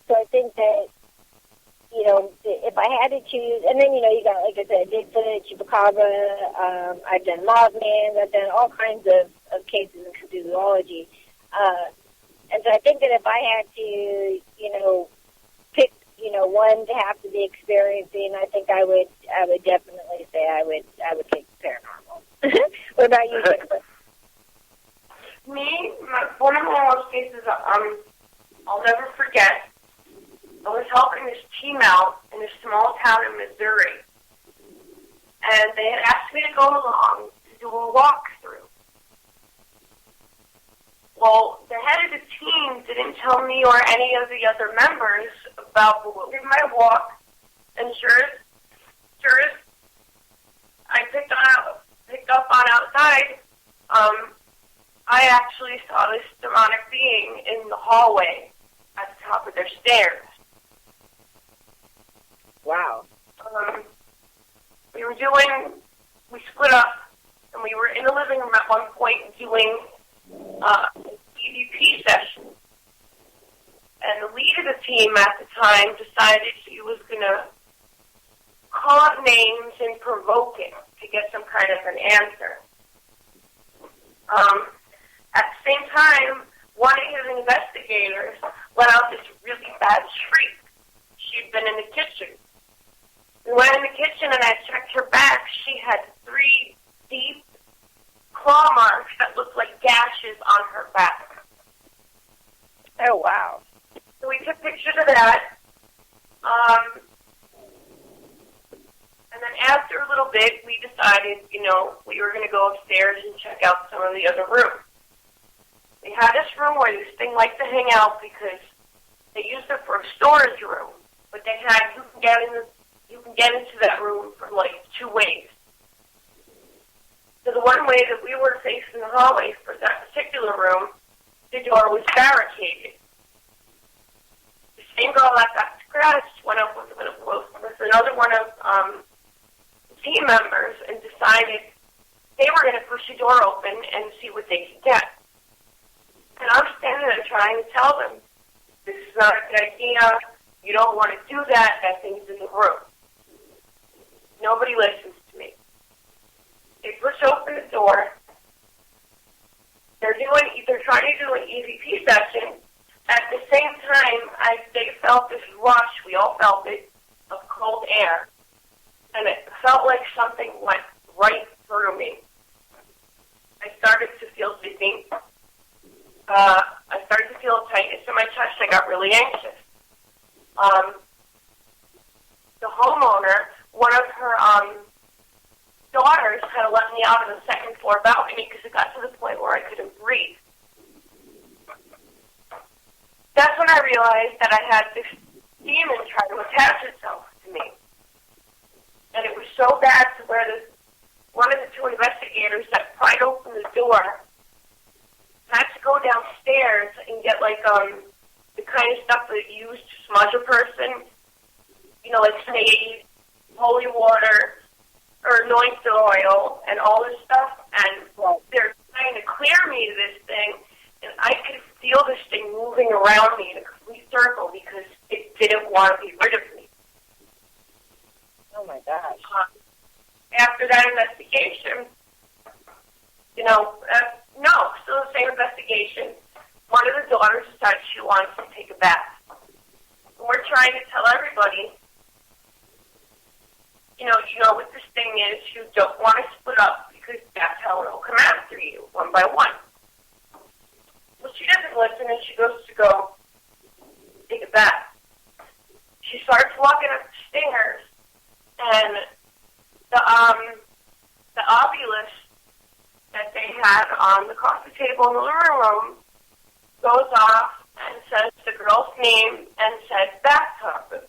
So I think that, if I had to choose, and then, you got, like I said, Bigfoot, Chupacabra, I've done Mothman, I've done all kinds of cases in cryptozoology. And so I think that if I had to, pick, one to have to be experiencing, I think I would definitely say I would take paranormal. What about you, Jennifer? Me, one of my most cases I'll never forget. I was helping this team out in a small town in Missouri, and they had asked me to go along to do a walkthrough. Well, the head of the team didn't tell me or any of the other members about my walk, and sure as I picked up on outside, I actually saw this demonic being in the hallway at the top of their stairs. Wow. We split up, and we were in the living room at one point doing an EVP session. And the lead of the team at the time decided he was going to call out names and provoke it to get some kind of an answer. At the same time, one of his investigators let out this really bad shriek. She'd been in the kitchen. We went in the kitchen, and I checked her back. She had 3 deep claw marks that looked like gashes on her back. Oh, wow. So we took pictures of that. And then after a little bit, we decided, we were going to go upstairs and check out some of the other rooms. We had this room where this thing liked to hang out because they used it for a storage room, but they had, you can get into that room from like 2 ways. So the one way that we were facing the hallway for that particular room, the door was barricaded. The same girl that got scratched went up with another one of the team members and decided they were going to push the door open and see what they could get. And I'm standing there trying to tell them, this is not a good idea. You don't want to do that. That thing's in the room. Nobody listens to me. They push open the door. They're trying to do an EVP session. At the same time, they felt this rush. We all felt it, of cold air. And it felt like something went right through me. I started to feel dizzy. I started to feel tightness in my chest. I got really anxious. The homeowner, one of her daughters, had let me out of the second floor balcony because it got to the point where I couldn't breathe. That's when I realized that I had this demon try to attach itself to me. And it was so bad to where one of the 2 investigators that pried open the door had to go downstairs and get like the kind of stuff that you use to smudge a person, like sage, holy water, or anoint the oil and all this stuff, and they're trying to clear me to this thing, and I could feel this thing moving around me in a complete circle because it didn't want to be rid of me. Oh, my gosh. After that investigation, still the same investigation, one of the daughters decided she wants to take a bath. And we're trying to tell everybody, you know what this thing is, you don't want to split up because that's how it'll come after you, one by one. Well, she doesn't listen, and she goes to go take a bath. She starts walking up the stairs, and the obulus that they had on the coffee table in the living room goes off and says the girl's name and said bathtub.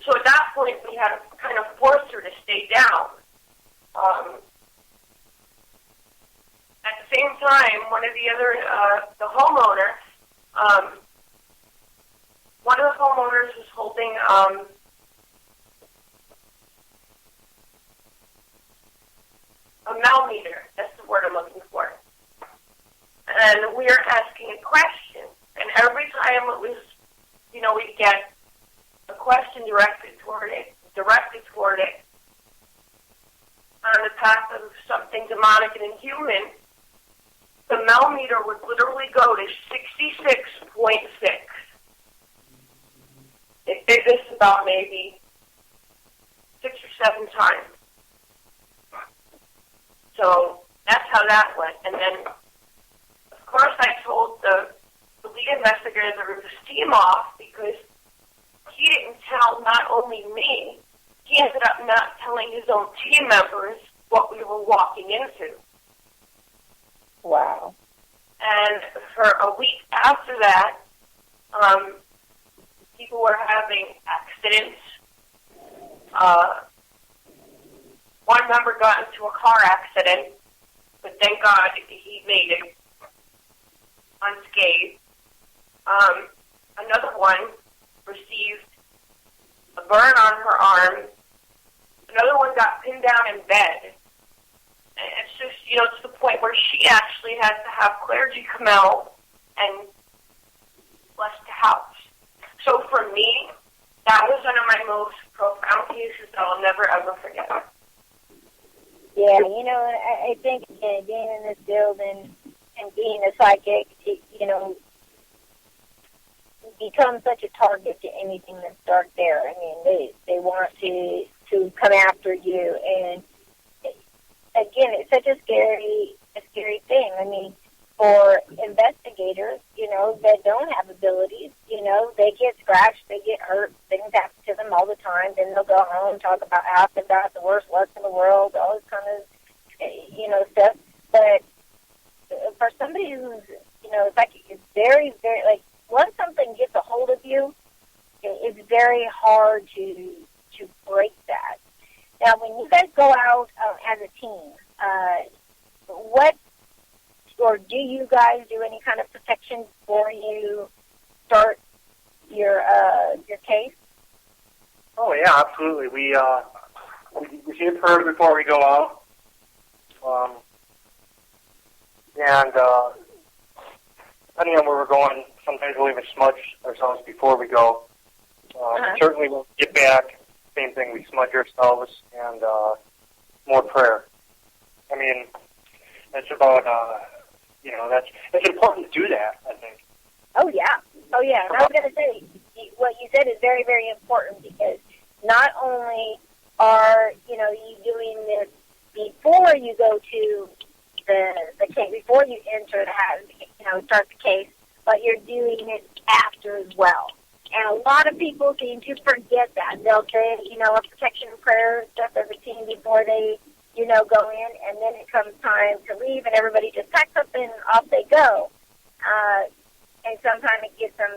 So at that point, we had to kind of force her to stay down. At the same time, one of the homeowners, one of the homeowners was holding a millimeter. That's the word I'm looking for. And we are asking a question. And every time it was, we'd get a question directed toward it, on the path of something demonic and inhuman, the millimeter would literally go to 66.6. It did this about maybe 6 or 7 times. So that's how that went. And then, of course, I told the lead investigator to rip his team off because he didn't tell not only me, he ended up not telling his own team members what we were walking into. Wow. And for a week after that, people were having accidents. One member got into a car accident, but thank God he made it unscathed. Another one received a burn on her arm. Another one got pinned down in bed. And it's just, to the point where she actually has to have clergy come out and bless the house. So for me, that was one of my most profound cases that I'll never, ever forget. Yeah, I think, again, being in this field and being a psychic, becomes such a target to anything that's dark there. I mean, they want to come after you, and again, it's such a scary thing. I mean, for investigators, that don't have abilities, they get scratched, they get hurt, things happen to them all the time. Then they'll go home and talk about how they've got the worst luck in the world, all this kind of, stuff. But for somebody who's, psychic, it's very, very, like, once something gets a hold of you, it's very hard to break that. Now, when you guys go out as a team, do you guys do any kind of protection before you start your case? Oh yeah, absolutely. We say a prayer before we go out, and depending on where we're going, sometimes we'll even smudge ourselves before we go. Certainly, when we get back, same thing. We smudge ourselves and more prayer. I mean, that's about that's important to do that, I think. Oh yeah. And I was going to say, what you said is very, very important, because not only are you doing this before you go to the case, before you enter start the case, but you're doing it after as well. And a lot of people seem to forget that. They'll say, a protection prayer stuff as a team before they, go in, and then it comes time to leave, and everybody just packs up and off they go. And sometimes it gets them,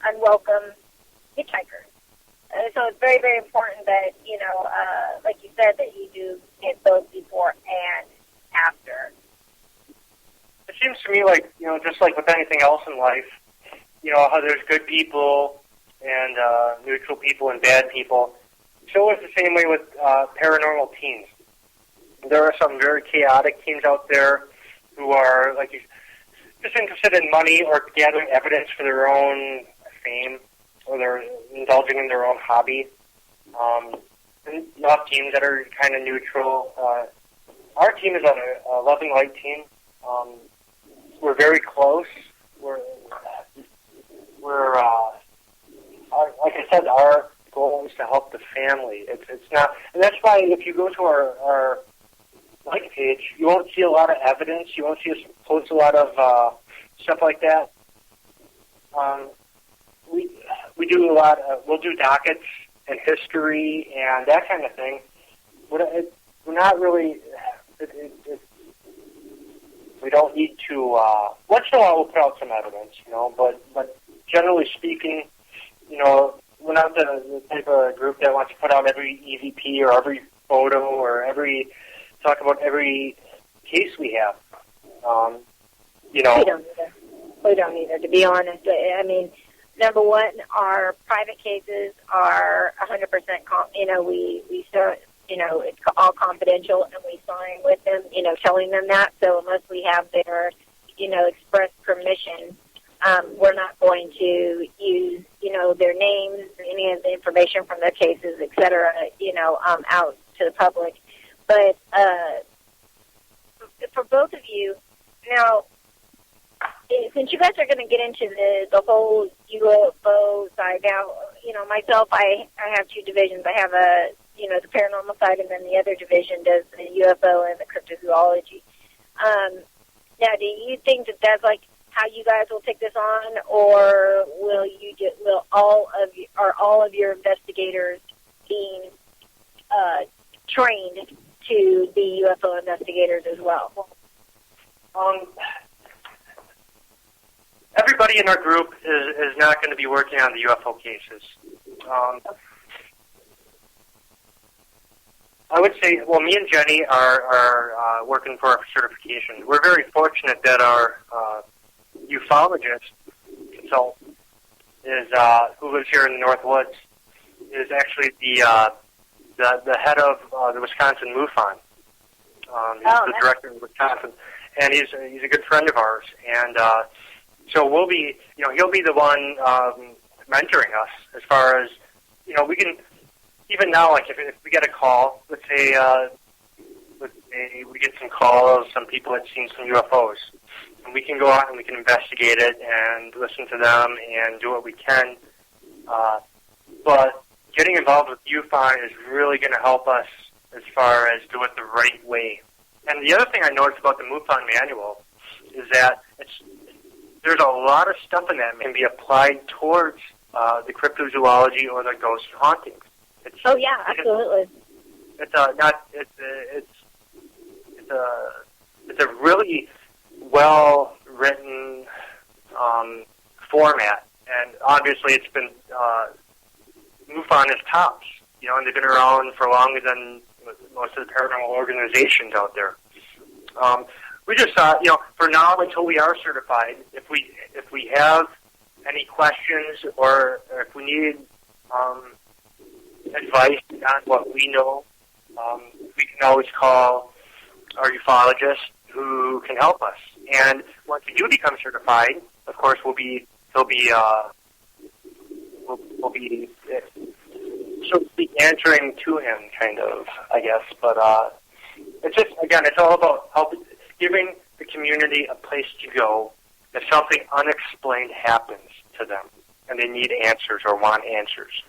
unwelcome hitchhikers. So it's very, very important that, like you said, that you do get those before and after. It seems to me like, just like with anything else in life, how there's good people and neutral people and bad people. So it's the same way with paranormal teams. there are some very chaotic teams out there who are like just interested in money or gathering evidence for their own fame, or they're indulging in their own hobby. And you have teams that are kind of neutral. Our team is a loving light team. We're very close. We're like I said, our goal is to help the family. It's not, and that's why if you go to our like page, you won't see a lot of evidence. You won't see us post a lot of stuff like that. We do a lot. We'll do dockets and history and that kind of thing. We're not really. We don't need to. Once in a while, we'll put out some evidence, But generally speaking, we're not the type of group that wants to put out every EVP or every photo or talk about every case we have. We don't either. We don't either, to be honest. I mean, number one, our private cases are 100%. We start. It's all confidential, and we sign with them. Telling them that. So unless we have their, express permission, we're not going to use, their names, any of the information from their cases, et cetera, out to the public. But for both of you, now, since you guys are going to get into the whole UFO side, now, myself, I have two divisions. I have the paranormal side, and then the other division does the UFO and the cryptozoology. Now, do you think that that's like how you guys will take this on, or are all of your investigators being trained to be UFO investigators as well? Everybody in our group is not going to be working on the UFO cases. I would say, me and Jenny are working for our certification. We're very fortunate that our ufologist consultant who lives here in the Northwoods is actually the head of the Wisconsin MUFON. He's the director of Wisconsin, and he's a good friend of ours. And so we'll be, he'll be the one mentoring us as far as, we can. Even now, like if we get a call, let's say we get some calls, some people had seen some UFOs, and we can go out and we can investigate it and listen to them and do what we can. But getting involved with UFON is really going to help us as far as do it the right way. And the other thing I noticed about the MUFON manual is that there's a lot of stuff in that can be applied towards the cryptozoology or the ghost hauntings. Absolutely. It's a really well written format, and obviously it's been MUFON is tops, and they've been around for longer than most of the paranormal organizations out there. We just thought, for now until we are certified, if we have any questions or if we need advice on what we know, we can always call our ufologist who can help us. And once we do become certified, of course, we'll be answering to him, kind of, I guess. But it's just, again, it's all about giving the community a place to go if something unexplained happens to them and they need answers or want answers.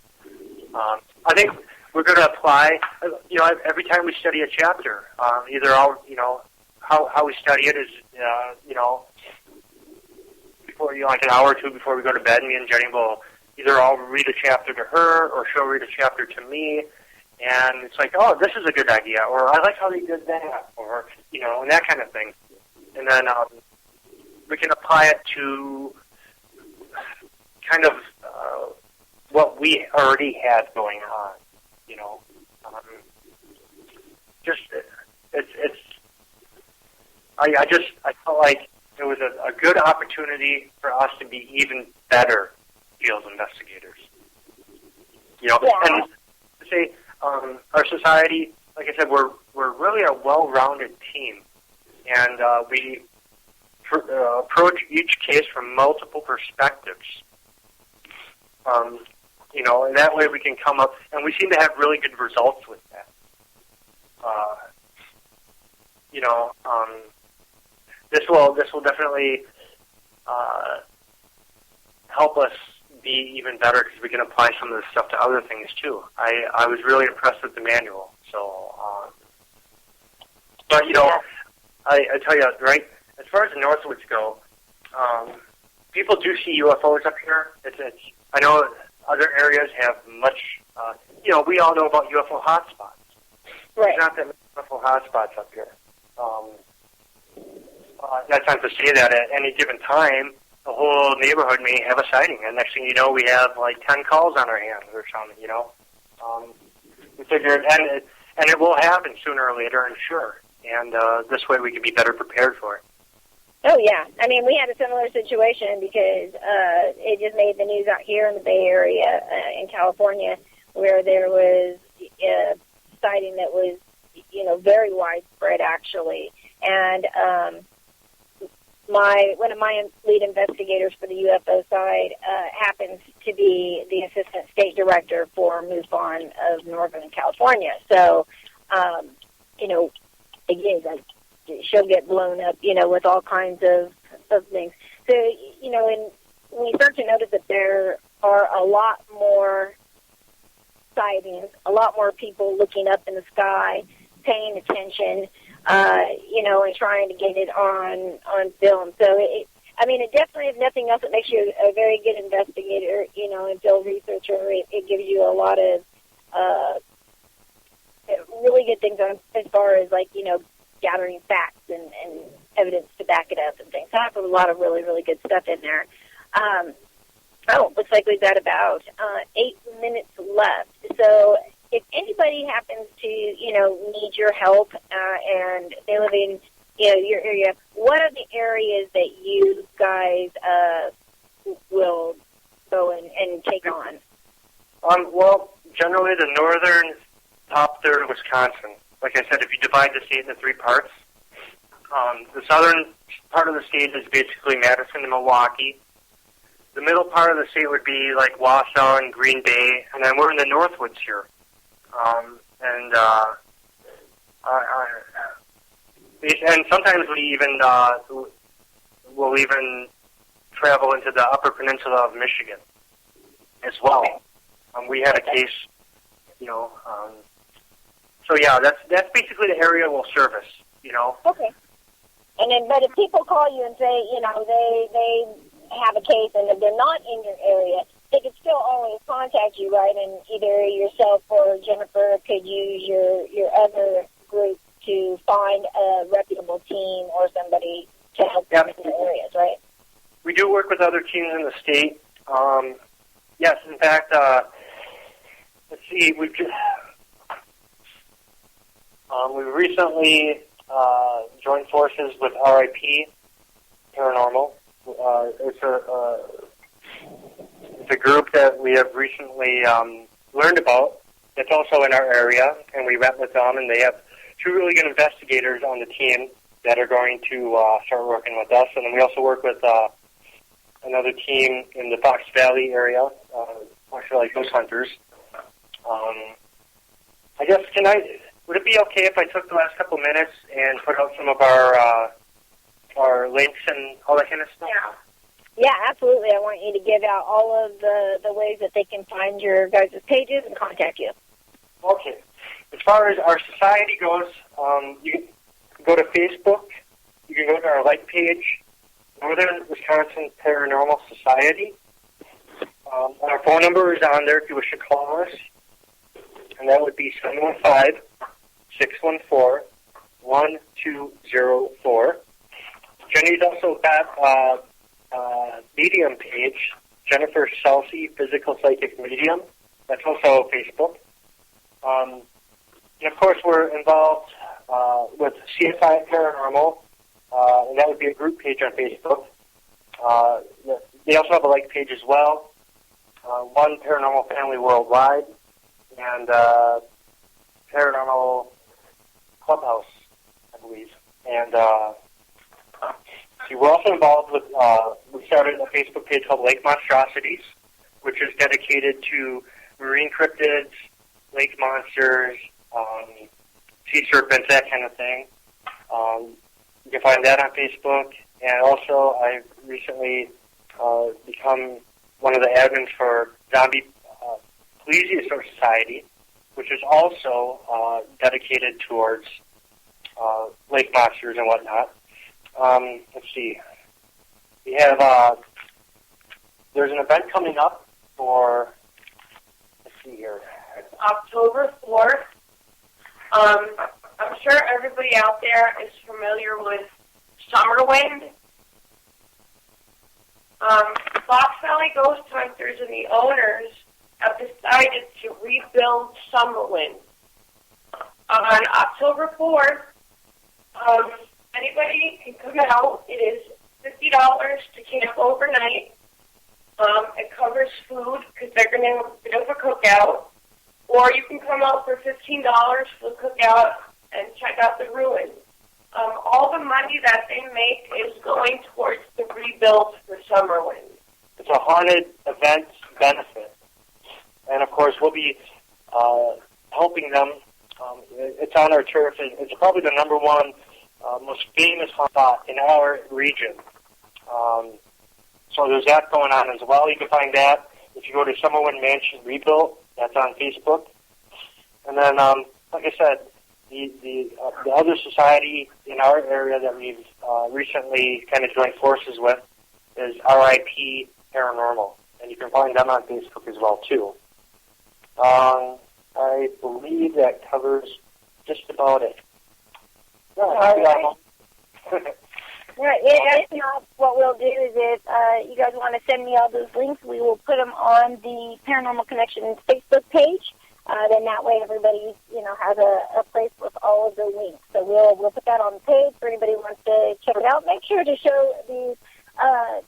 I think we're going to apply, every time we study a chapter, either how we study it is, before, like an hour or two before we go to bed, me and Jenny will either I'll read a chapter to her or she'll read a chapter to me, and it's like, oh, this is a good idea, or I like how they did that, or, and that kind of thing. And then we can apply it to kind of what we already had going on, I felt like it was a good opportunity for us to be even better field investigators. And to say, our society, like I said, we're we're really a well-rounded team, and we approach each case from multiple perspectives. And that way we can come up, and we seem to have really good results with that. This will definitely help us be even better because we can apply some of this stuff to other things too. I was really impressed with the manual. So, but I tell you, right, as far as the Northwoods go, people do see UFOs up here. I know other areas have much, we all know about UFO hotspots. Right. There's not that many UFO hotspots up here. That's not to say that at any given time, the whole neighborhood may have a sighting, and next thing you know, we have like 10 calls on our hands or something, We figured, and it will happen sooner or later, I'm sure. And this way we can be better prepared for it. Oh, yeah. I mean, we had a similar situation because it just made the news out here in the Bay Area in California where there was a sighting that was, very widespread, actually. And one of my lead investigators for the UFO side happens to be the assistant state director for MUFON of Northern California. So, again, she'll get blown up, with all kinds of things. So, and we start to notice that there are a lot more sightings, a lot more people looking up in the sky, paying attention, and trying to get it on film. So, it definitely, if nothing else, it makes you a very good investigator, and field researcher. It gives you a lot of really good things on as far as, gathering facts and evidence to back it up and things. So I have a lot of really, really good stuff in there. Looks like we've got about 8 minutes left. So if anybody happens to, need your help and they live in, your area, what are the areas that you guys will go and take on? Well, generally the northern top third of Wisconsin. Like I said, if you divide the state into 3 parts, the southern part of the state is basically Madison and Milwaukee. The middle part of the state would be like Wausau and Green Bay, and then we're in the Northwoods here. And sometimes we'll even travel into the Upper Peninsula of Michigan as well. We had a case, So yeah, that's basically the area we'll service, Okay. And then, but if people call you and say, they have a case and if they're not in your area, they could still always contact you, right? And either yourself or Jennifer could use your other group to find a reputable team or somebody to help them in the areas, right? We do work with other teams in the state. Yes, in fact, let's see, we've recently joined forces with RIP Paranormal. It's a group that we have recently learned about. It's also in our area, and we met with them, and they have 2 really good investigators on the team that are going to start working with us. And then we also work with another team in the Fox Valley area, Fox Valley Ghost Hunters. I guess, would it be okay if I took the last couple minutes and put out some of our links and all that kind of stuff? Yeah, absolutely. I want you to give out all of the ways that they can find your guys' pages and contact you. Okay. As far as our society goes, you can go to Facebook. You can go to our like page, Northern Wisconsin Paranormal Society. Our phone number is on there if you wish to call us, and that would be 715-614-1204. Jenny's also got Medium page, Jennifer Salsi, Physical Psychic Medium. That's also Facebook. And of course, we're involved with CSI Paranormal, and that would be a group page on Facebook. They also have a like page as well. One Paranormal Family Worldwide, and Paranormal Clubhouse, I believe. And we're also involved with, we started a Facebook page called Lake Monstrosities, which is dedicated to marine cryptids, lake monsters, sea serpents, that kind of thing. You can find that on Facebook. And also, I've recently become one of the admins for Zombie Plesiosaur Society, which is also dedicated towards lake monsters and whatnot. Let's see. We have, there's an event coming up for, let's see here. October 4th. I'm sure everybody out there is familiar with Summerwind. Fox Valley Ghost Hunters and the owners have decided to rebuild Summerwind. On October 4th, anybody can come out. It is $50 to camp overnight. It covers food because they're going to have a bit of a cookout. Or you can come out for $15 for the cookout and check out the ruins. All the money that they make is going towards the rebuild for Summerwind. It's a haunted event benefit. And, of course, we'll be helping them. It's on our turf, and it's probably the number one most famous spot in our region. So there's that going on as well. You can find that if you go to Summerwind Mansion Rebuilt. That's on Facebook. And then, like I said, the other society in our area that we've recently kind of joined forces with is RIP Paranormal. And you can find them on Facebook as well, too. I believe that covers just about it. All right. Right. If not, what we'll do is if you guys want to send me all those links, we will put them on the Paranormal Connections Facebook page. Then that way everybody, has a place with all of the links. So we'll put that on the page for anybody who wants to check it out. Make sure to show the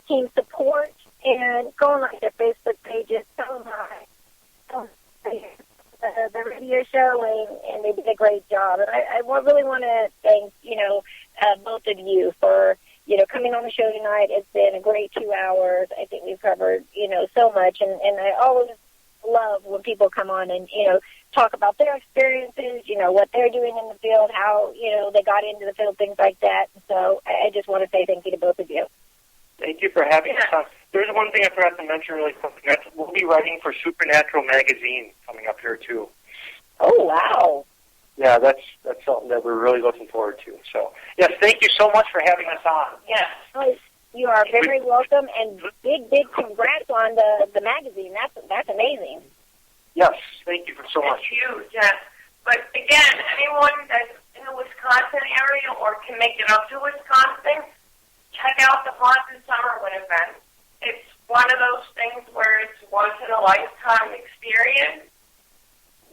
team support and go on their Facebook pages. Tell them the radio show, and they did a great job. And I really want to thank, both of you for, coming on the show tonight. It's been a great 2 hours. I think we've covered, so much. And I always love when people come on and, talk about their experiences, what they're doing in the field, how, they got into the field, things like that. So I just want to say thank you to both of you. Thank you for having us on. There's one thing I forgot to mention really quick. We'll be writing for Supernatural Magazine coming up here, too. Oh, wow. Yeah, that's something that we're really looking forward to. So, yes, thank you so much for having us on. Yes. Oh, you are very welcome, and big congrats on the magazine. That's amazing. Yes, thank you so much. It's huge, yes. But, again, anyone that's in the Wisconsin area or can make it up to Wisconsin, check out the Haunted Summerwind event. It's one of those things where it's once-in-a-lifetime experience.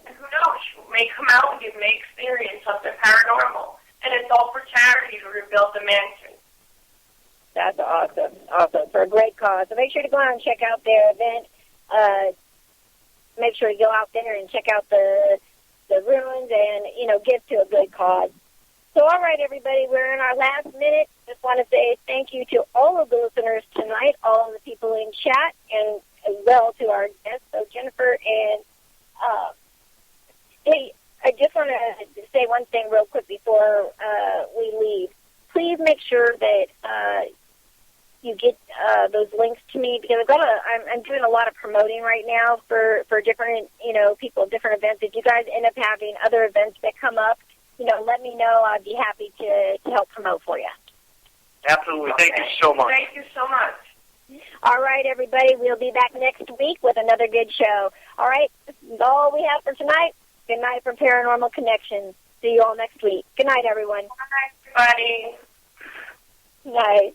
And who knows, you may come out and you may experience something paranormal. And it's all for charity to rebuild the mansion. That's awesome. Awesome. For a great cause. So make sure to go out and check out their event. Make sure to go out there and check out the ruins and, give to a good cause. So, all right, everybody, we're in our last minute. Just want to say thank you to all of the listeners tonight, all of the people in chat, and as well to our guests, so Jennifer and hey, I just want to say one thing real quick before we leave. Please make sure that you get those links to me, because I'm doing a lot of promoting right now for different people, different events. If you guys end up having other events that come up, let me know. I'd be happy to help promote for you. Absolutely. Thank you so much. Thank you so much. All right, everybody. We'll be back next week with another good show. All right. This is all we have for tonight. Good night from Paranormal Connections. See you all next week. Good night, everyone. Bye, everybody. Good night.